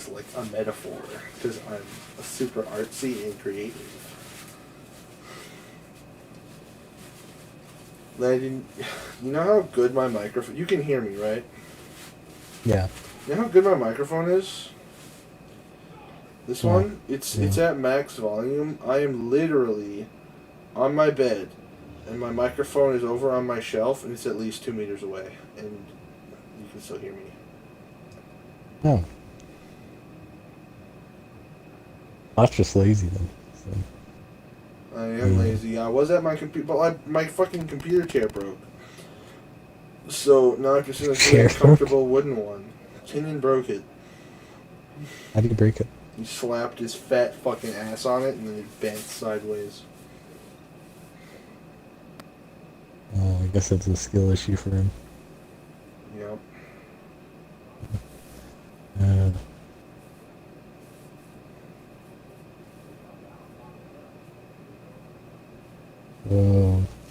like a metaphor, because I'm super artsy and creative. Landon, you know how good my microphone... You can hear me, right?
Yeah.
You know how good my microphone is? This one? It's at max volume. I am literally on my bed, and my microphone is over on my shelf, and it's at least 2 meters away, and you can still hear me.
Oh. That's just lazy then. So.
I am lazy. I was at my computer, but my fucking computer chair broke. So now I'm just in a really comfortable wooden one. Kenyon broke it.
How do you break it?
He slapped his fat fucking ass on it, and then it bent sideways.
Oh, I guess it's a skill issue for him.
Yep.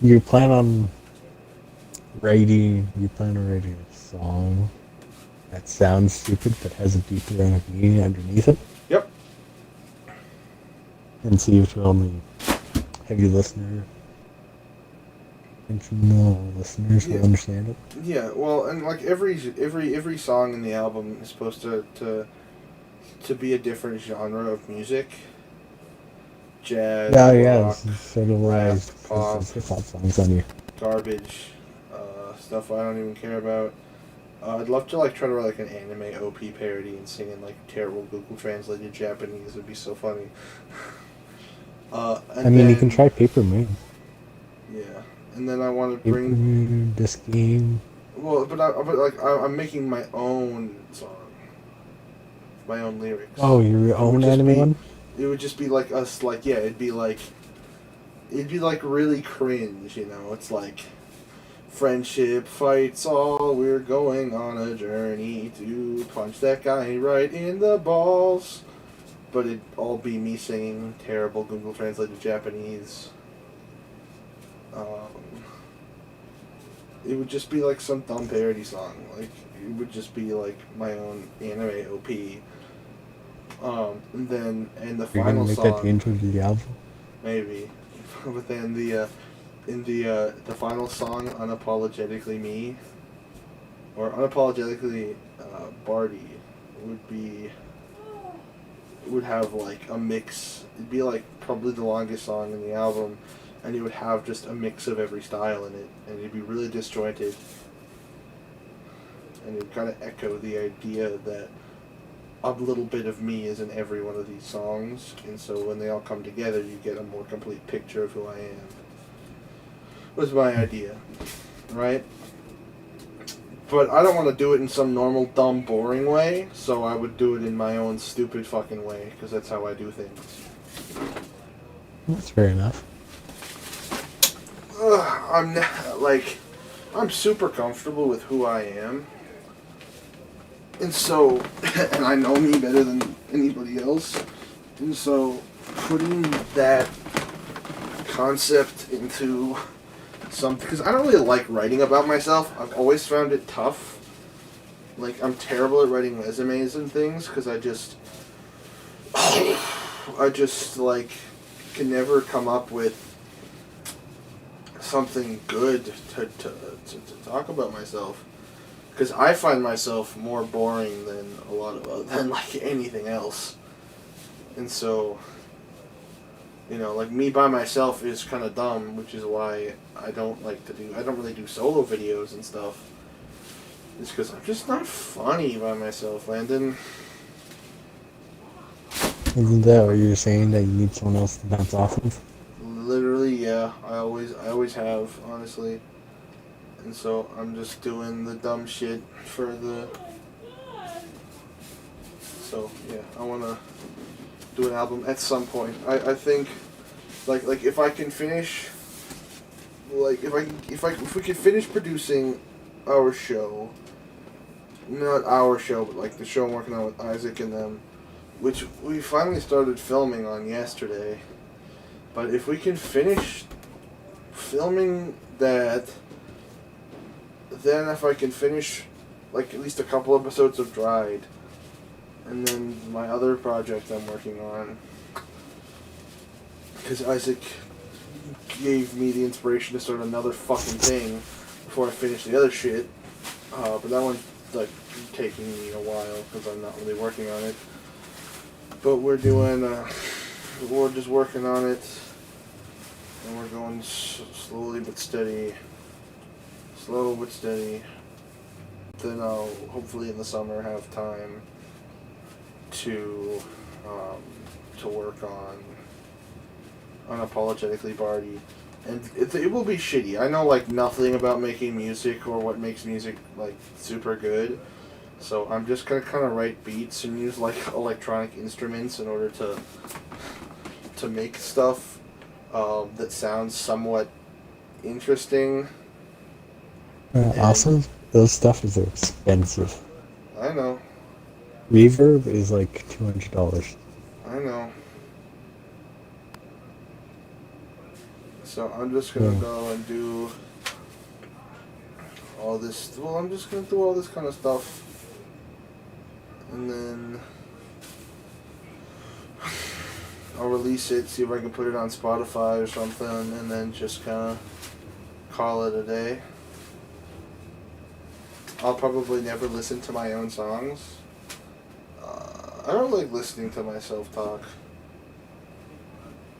You plan on writing a song that sounds stupid but has a deeper meaning underneath it?
Yep.
And see if you'll only heavy listener Conventional listeners
Yeah.
will understand it.
Yeah, well, and like every song in the album is supposed to be a different genre of music. Jazz,
Yeah, yeah,
rock,
this is sort of why
rap,
it
pop,
says hip hop songs on here.
garbage, stuff I don't even care about. I'd love to like try to write like an anime OP parody and sing in like terrible Google translated Japanese. It'd be so funny. And
I mean, you
then
can try Paper Moon.
yeah, and then I want to
Paper
bring
Moon, this game.
well, I'm making my own song, my own lyrics.
Oh, your
It would
own
just
anime
be
one?
it would just be like us like yeah, it'd be like really cringe, you know. It's like friendship fights all, we're going on a journey to punch that guy right in the balls. But it'd all be me singing terrible Google translated Japanese. It would just be like some dumb parody song. Like it would just be like my own anime OP. And then and the
You're gonna
final
make that the
song
intro to the album?
maybe, but then the final song, Unapologetically Me, or Unapologetically Barty, would have like a mix. It'd be like probably the longest song in the album, and it would have just a mix of every style in it, and it'd be really disjointed, and it'd kind of echo the idea that a little bit of me is in every one of these songs, and so when they all come together, you get a more complete picture of who I am. Was my idea, right? But I don't want to do it in some normal, dumb, boring way, so I would do it in my own stupid fucking way, because that's how I do things.
That's fair enough.
I'm super comfortable with who I am. And so, and I know me better than anybody else. And so, putting that concept into something, because I don't really like writing about myself. I've always found it tough. Like, I'm terrible at writing resumes and things, because I just, like, can never come up with something good to talk about myself. Because I find myself more boring than than like anything else. And so, you know, like me by myself is kind of dumb, which is why I don't really do solo videos and stuff. It's because I'm just not funny by myself, Landon.
Isn't that what you're saying, that you need someone else to bounce off of?
Literally, yeah. I always have, honestly. And so I'm just doing the dumb shit for the... So, yeah, I want to do an album at some point. I think, like if I can finish... Like, if we can finish producing our show... Not our show, but like the show I'm working on with Isaac and them, which we finally started filming on yesterday. But if we can finish filming that... Then if I can finish, like, at least a couple episodes of Dried, and then my other project I'm working on, because Isaac gave me the inspiration to start another fucking thing before I finish the other shit, but that one's, like, taking me a while, because I'm not really working on it. But we're just working on it, and we're going slowly but steady. Slow but steady. Then I'll hopefully in the summer have time to work on Unapologetically Barty, and it will be shitty. I know like nothing about making music or what makes music like super good, so I'm just gonna kind of write beats and use like electronic instruments in order to make stuff that sounds somewhat interesting.
Awesome. Those stuff is expensive.
I know.
Reverb is like $200.
I know. So I'm just gonna go and do all this. Well, I'm just gonna do all this kind of stuff, and then I'll release it. See if I can put it on Spotify or something, and then just kind of call it a day. I'll probably never listen to my own songs. I don't like listening to myself talk.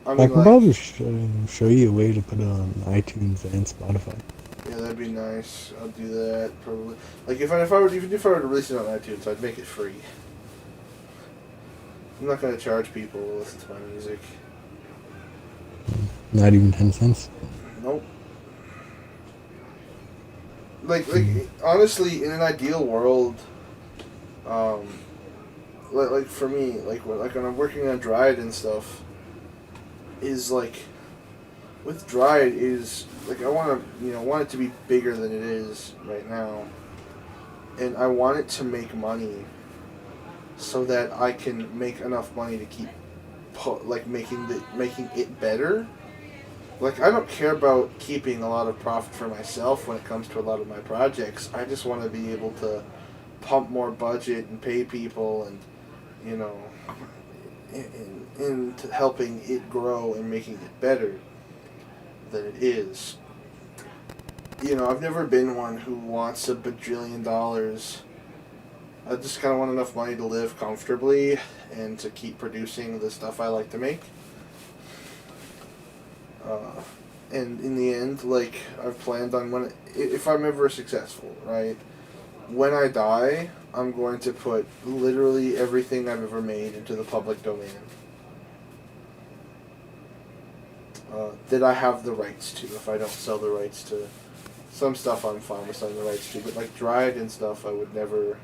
I
I
mean,
can
like,
probably show you a way to put it on iTunes and Spotify.
yeah, that'd be nice. I'll do that probably. Like, even if I were to release it on iTunes, I'd make it free. I'm not gonna charge people to listen to my music.
Not even 10 cents.
Nope. Like honestly, in an ideal world, like for me, like when I'm working on Dried and stuff, is like, with Dried is like I want it to be bigger than it is right now, and I want it to make money, so that I can make enough money to keep, making it better. Like, I don't care about keeping a lot of profit for myself when it comes to a lot of my projects. I just want to be able to pump more budget and pay people, and, you know, into helping it grow and making it better than it is. You know, I've never been one who wants $1 bajillion. I just kind of want enough money to live comfortably and to keep producing the stuff I like to make. And in the end, like, I've planned on if I'm ever successful, right? When I die, I'm going to put literally everything I've ever made into the public domain. That I have the rights to. If I don't sell the rights to some stuff, I'm fine with selling the rights to. But like Dried and stuff, I would never.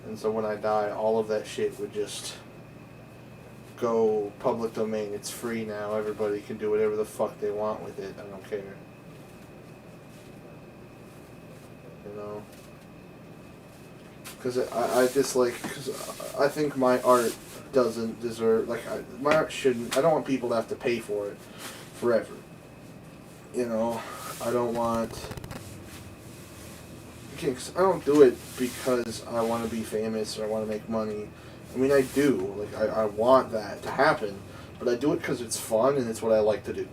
And so when I die, all of that shit would just go public domain. It's free now. Everybody can do whatever the fuck they want with it. I don't care. You know? Because I think my art doesn't deserve, my art shouldn't, I don't want people to have to pay for it forever. You know? I don't want, I don't do it because I want to be famous or I want to make money. I mean, I do. Like, I want that to happen. But I do it because it's fun and it's what I like to do.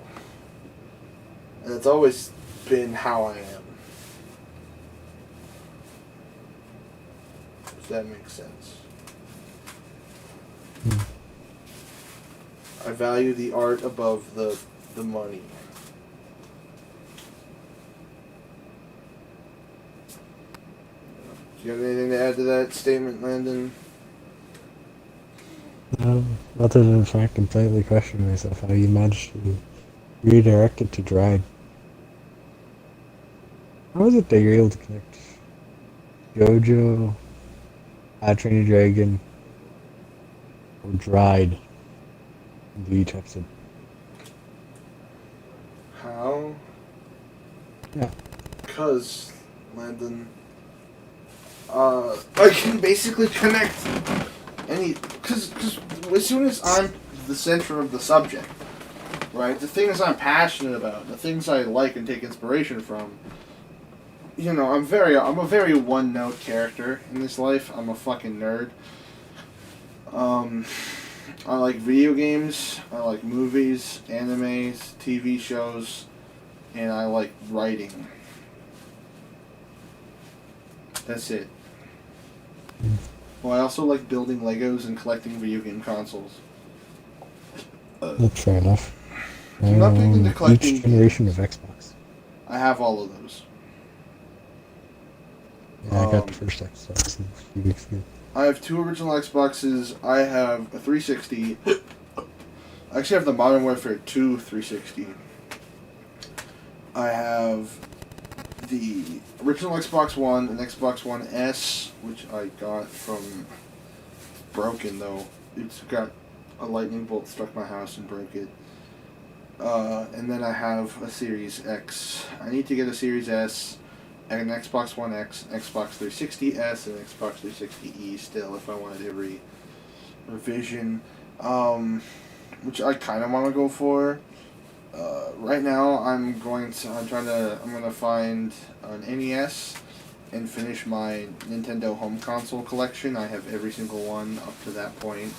And it's always been how I am. If that makes sense. I value the art above the money. Do you have anything to add to that statement, Landon?
Other than the fact I'm slightly questioning myself how you managed to redirect it to Dried. How is it that you're able to connect JoJo, How to Train Your Dragon, or Dried into each episode?
How?
Yeah.
Because, Landon, I can basically connect because as soon as I'm the center of the subject, right, the things I'm passionate about, the things I like and take inspiration from, you know, I'm a very one-note character in this life. I'm a fucking nerd. I like video games, I like movies, animes, TV shows, and I like writing. That's it. Well, I also like building Legos and collecting video game consoles.
That's fair enough.
I'm not big into collecting
Each generation of Xbox.
I have all of those.
Yeah, I got the first Xbox a few weeks ago.
I have 2 original Xboxes. I have a 360. I actually have the Modern Warfare 2 360. I have the original Xbox One and Xbox One S, which I got from broken though. It's got a lightning bolt struck my house and broke it. And then I have a Series X. I need to get a Series S, and an Xbox One X, Xbox 360S, and Xbox 360E still if I wanted every revision, which I kind of want to go for. Right now I'm going to find an NES and finish my Nintendo home console collection. I have every single one up to that point,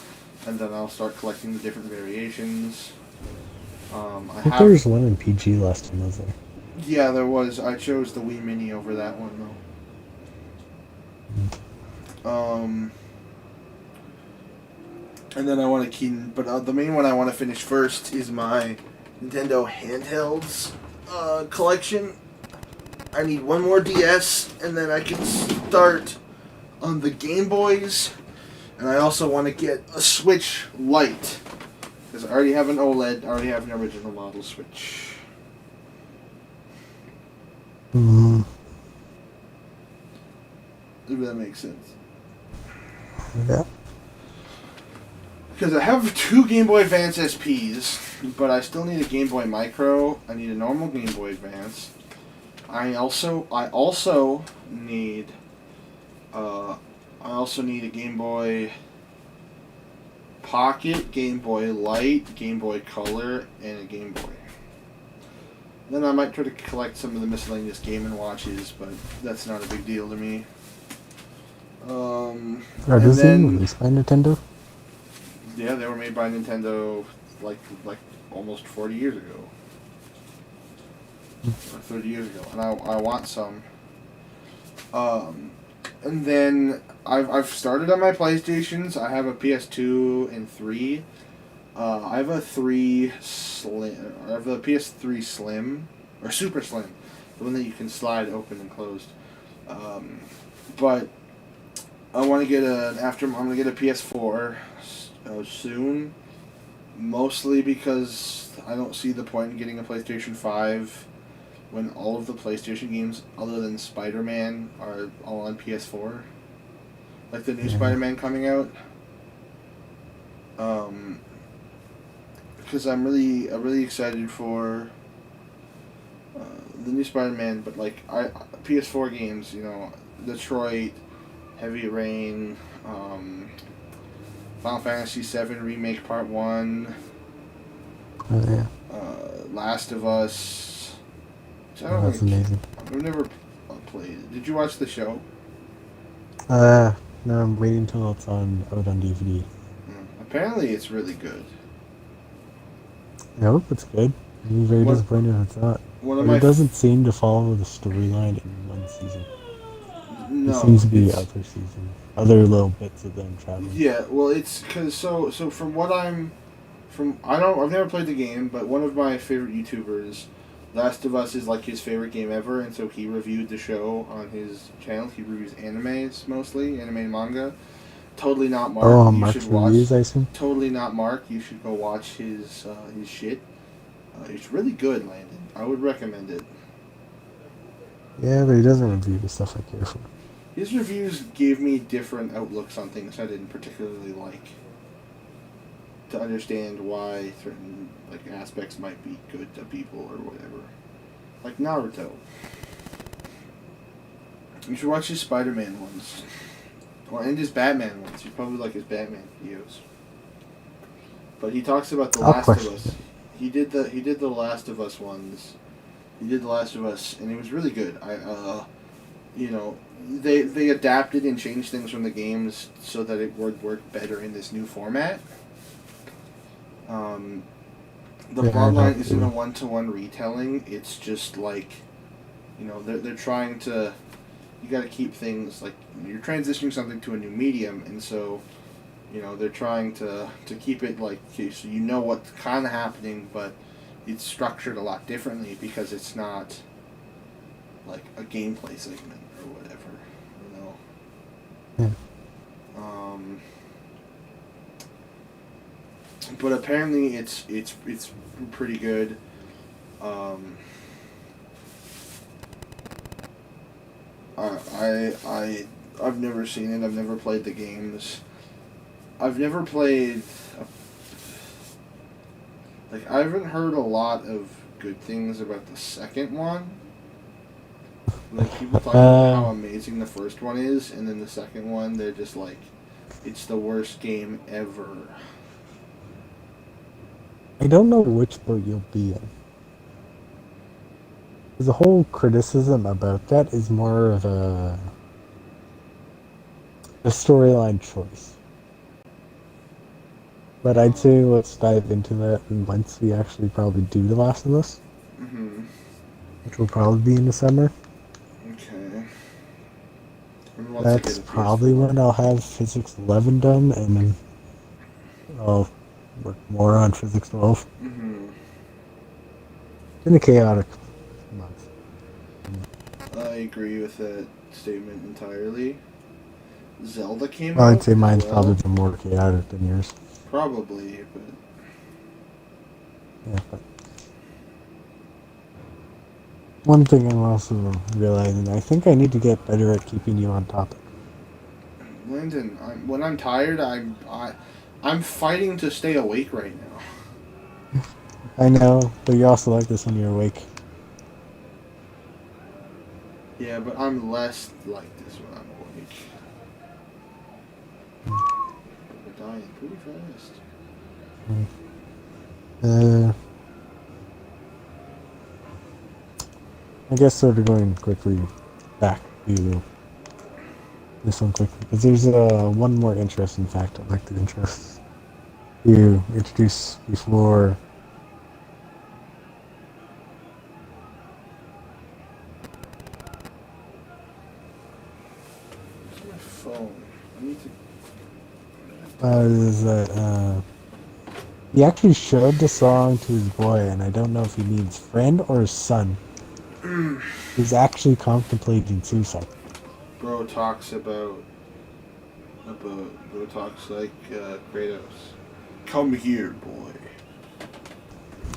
and then I'll start collecting the different variations.
I think there was one in PG last time I was there.
Yeah, there was. I chose the Wii Mini over that one though. And then I want to keep, but the main one I want to finish first is my Nintendo handhelds collection. I need one more DS, and then I can start on the Game Boys. And I also want to get a Switch Lite, because I already have an OLED. I already have an original model Switch.
Mm,
If that makes sense.
yeah.
Because I have 2 Game Boy Advance SPs, but I still need a Game Boy Micro. I need a normal Game Boy Advance. I also need a Game Boy Pocket, Game Boy Light, Game Boy Color, and a Game Boy. Then I might try to collect some of the miscellaneous Game & Watches, but that's not a big deal to me.
Are
And
those
then-
even released by Nintendo?
Yeah, they were made by Nintendo like almost 40 years ago. Or 30 years ago. And I want some. And then I've started on my PlayStations. I have a PS2 and 3. I have a 3 Slim. I have the PS3 Slim. Or Super Slim. The one that you can slide open and closed. But I want to get I'm going to get a PS4 soon, mostly because I don't see the point in getting a PlayStation 5 when all of the PlayStation games other than Spider-Man are all on PS4. Like the new Spider-Man coming out. Because I'm really excited for the new Spider-Man, but like PS4 games, you know, Detroit, Heavy Rain, Final Fantasy VII Remake Part 1,
Oh, yeah.
Last of Us. Which I
Oh,
don't
that's
like,
amazing.
I've never played it. Did you watch the show?
No, I'm waiting until it's out on DVD.
Apparently it's really good.
I hope it's good. I'm very
What-
disappointed if it's not.
One of
But
my
it doesn't seem to follow the storyline in one season.
no,
It seems to be
it's-
other seasons, other little bits of them traveling.
Yeah, well, it's because so from what I've never played the game, but one of my favorite YouTubers, Last of Us is like his favorite game ever, and so he reviewed the show on his channel. He reviews animes mostly, anime and manga. Totally Not Mark.
Oh,
You
Mark's
should watch.
reviews, I assume?
Totally Not Mark. You should go watch his shit. It's really good, Landon. I would recommend it.
Yeah, but he doesn't review the stuff I care for.
His reviews gave me different outlooks on things I didn't particularly like. To understand why certain aspects might be good to people or whatever. Like Naruto. You should watch his Spider-Man ones. And his Batman ones. You probably like his Batman videos. But he talks about The
I'll
Last of
question
Us.
it.
He did the Last of Us ones. He did The Last of Us, and it was really good. They adapted and changed things from the games so that it would work better in this new format. The
Yeah,
plotline
I
isn't a
know.
one-to-one retelling. It's just like, they're trying to. You got to keep things like you're transitioning something to a new medium, and so, they're trying to keep it like so you know what's kind of happening, but it's structured a lot differently because it's not like a gameplay segment or whatever,
Yeah.
But apparently it's pretty good. I've never seen it. I've never played the games. I've never played. I haven't heard a lot of good things about the second one. Like people talking about how amazing the first one is, and then the second one, they're just like, it's the worst game ever.
I don't know which boat you'll be in. The whole criticism about that is more of a storyline choice. But I'd say let's dive into that once we actually probably do The Last of Us.
Mm-hmm.
which will probably be in the summer.
Okay. And once I
That's
get a
probably
PS4.
when I'll have Physics 11 done, and then I'll work more on Physics 12.
Mm-hmm.
Been a chaotic month.
I agree with that statement entirely. Zelda came
Well, I'd
out
say
as
mine's probably
well.
been more chaotic than yours.
Probably, but
Yeah, but one thing I'm also realizing, I think I need to get better at keeping you on topic.
Landon, when I'm tired, I'm fighting to stay awake right now.
I know, but you also like this when you're awake.
Yeah, but I'm less like this when I'm awake. We're dying pretty fast.
Uh, I guess sort of going quickly back to this one quickly, because there's one more interesting fact I'd like to introduce before.
Where's my phone? I need to.
Is that he actually showed the song to his boy, and I don't know if he means friend or his son. He's actually contemplating suicide.
Bro talks about bro talks like Kratos. Come here, boy.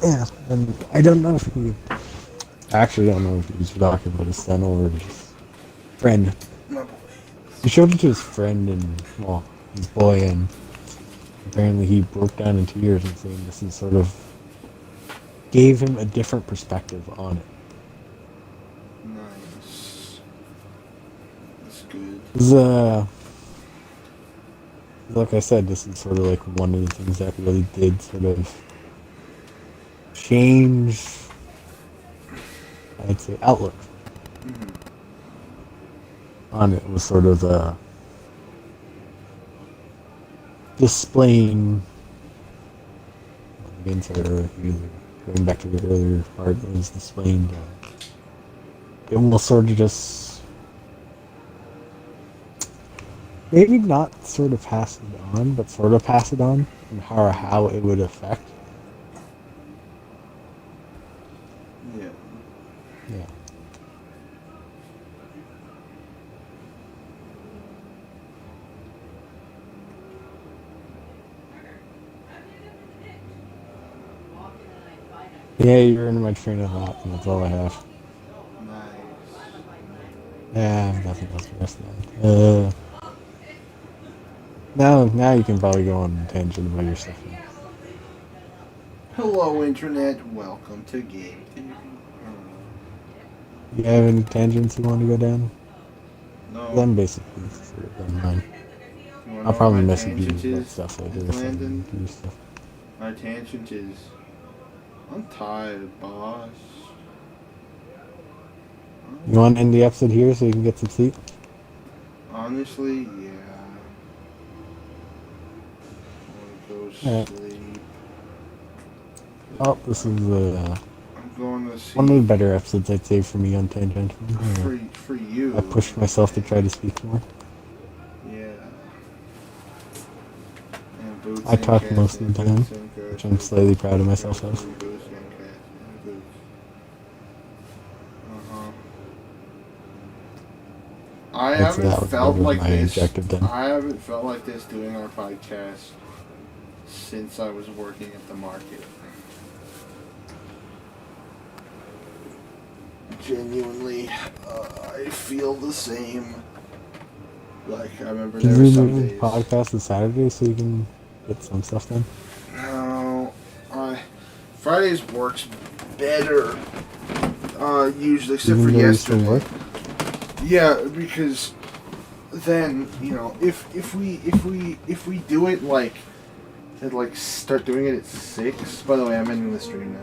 Yeah, and I don't know if he. I actually don't know if he was talking about his son or his friend.
My boy.
He showed it to his friend and, well, his boy, and apparently he broke down in tears and saying this and sort of gave him a different perspective on it.
Nice. That's good.
'Cause, like I said, this is sort of like one of the things that really did sort of change, I'd say, outlook
Mm-hmm.
on it. Was sort of displaying, again, sort of going back to the earlier part, it was displaying it will sort of just maybe not sort of pass it on, but sort of pass it on, and how it would affect.
Yeah.
Yeah. Yeah, you're in my train of thought, and that's all I have.
Nice.
Yeah, I have nothing else for the rest of that. Now you can probably go on a tangent about your stuff.
Hello, internet. Welcome to Game TV.
You have any tangents you want to go down?
No.
I'm basically sort of done mine.
You wanna
I'll
know what
probably
my
message you
tangent
about
is,
stuff later if I
Landon?
do stuff.
My tangent is, I'm tired, boss.
You want to end the episode here so you can get some sleep?
Honestly, yeah. I wanna go
Alright.
sleep.
Oh, this is
I'm going to see.
one of the better episodes I'd say for me on Tangent.
For you.
I pushed myself to try to speak more.
Yeah. And boots
I
and
talk
cats
most of
and
the time,
boots and
which
cats
I'm
and
slightly
boots
proud of
and
myself
cats
of.
and boots and cats and boots. Uh-huh. I
I'd say
haven't
that was
felt
sort of
like
my
this.
objective then.
I haven't felt like this doing our podcast since I was working at the market. Genuinely, I feel the same. Like, I remember
Can
there were
you
some
move
days.
podcast to Saturday so you can get some stuff done?
No, Fridays works better. Usually, except
Even
for
though you still
yesterday.
work?
Yeah, because then if we do it like start doing it at 6. By the way, I'm ending the stream now.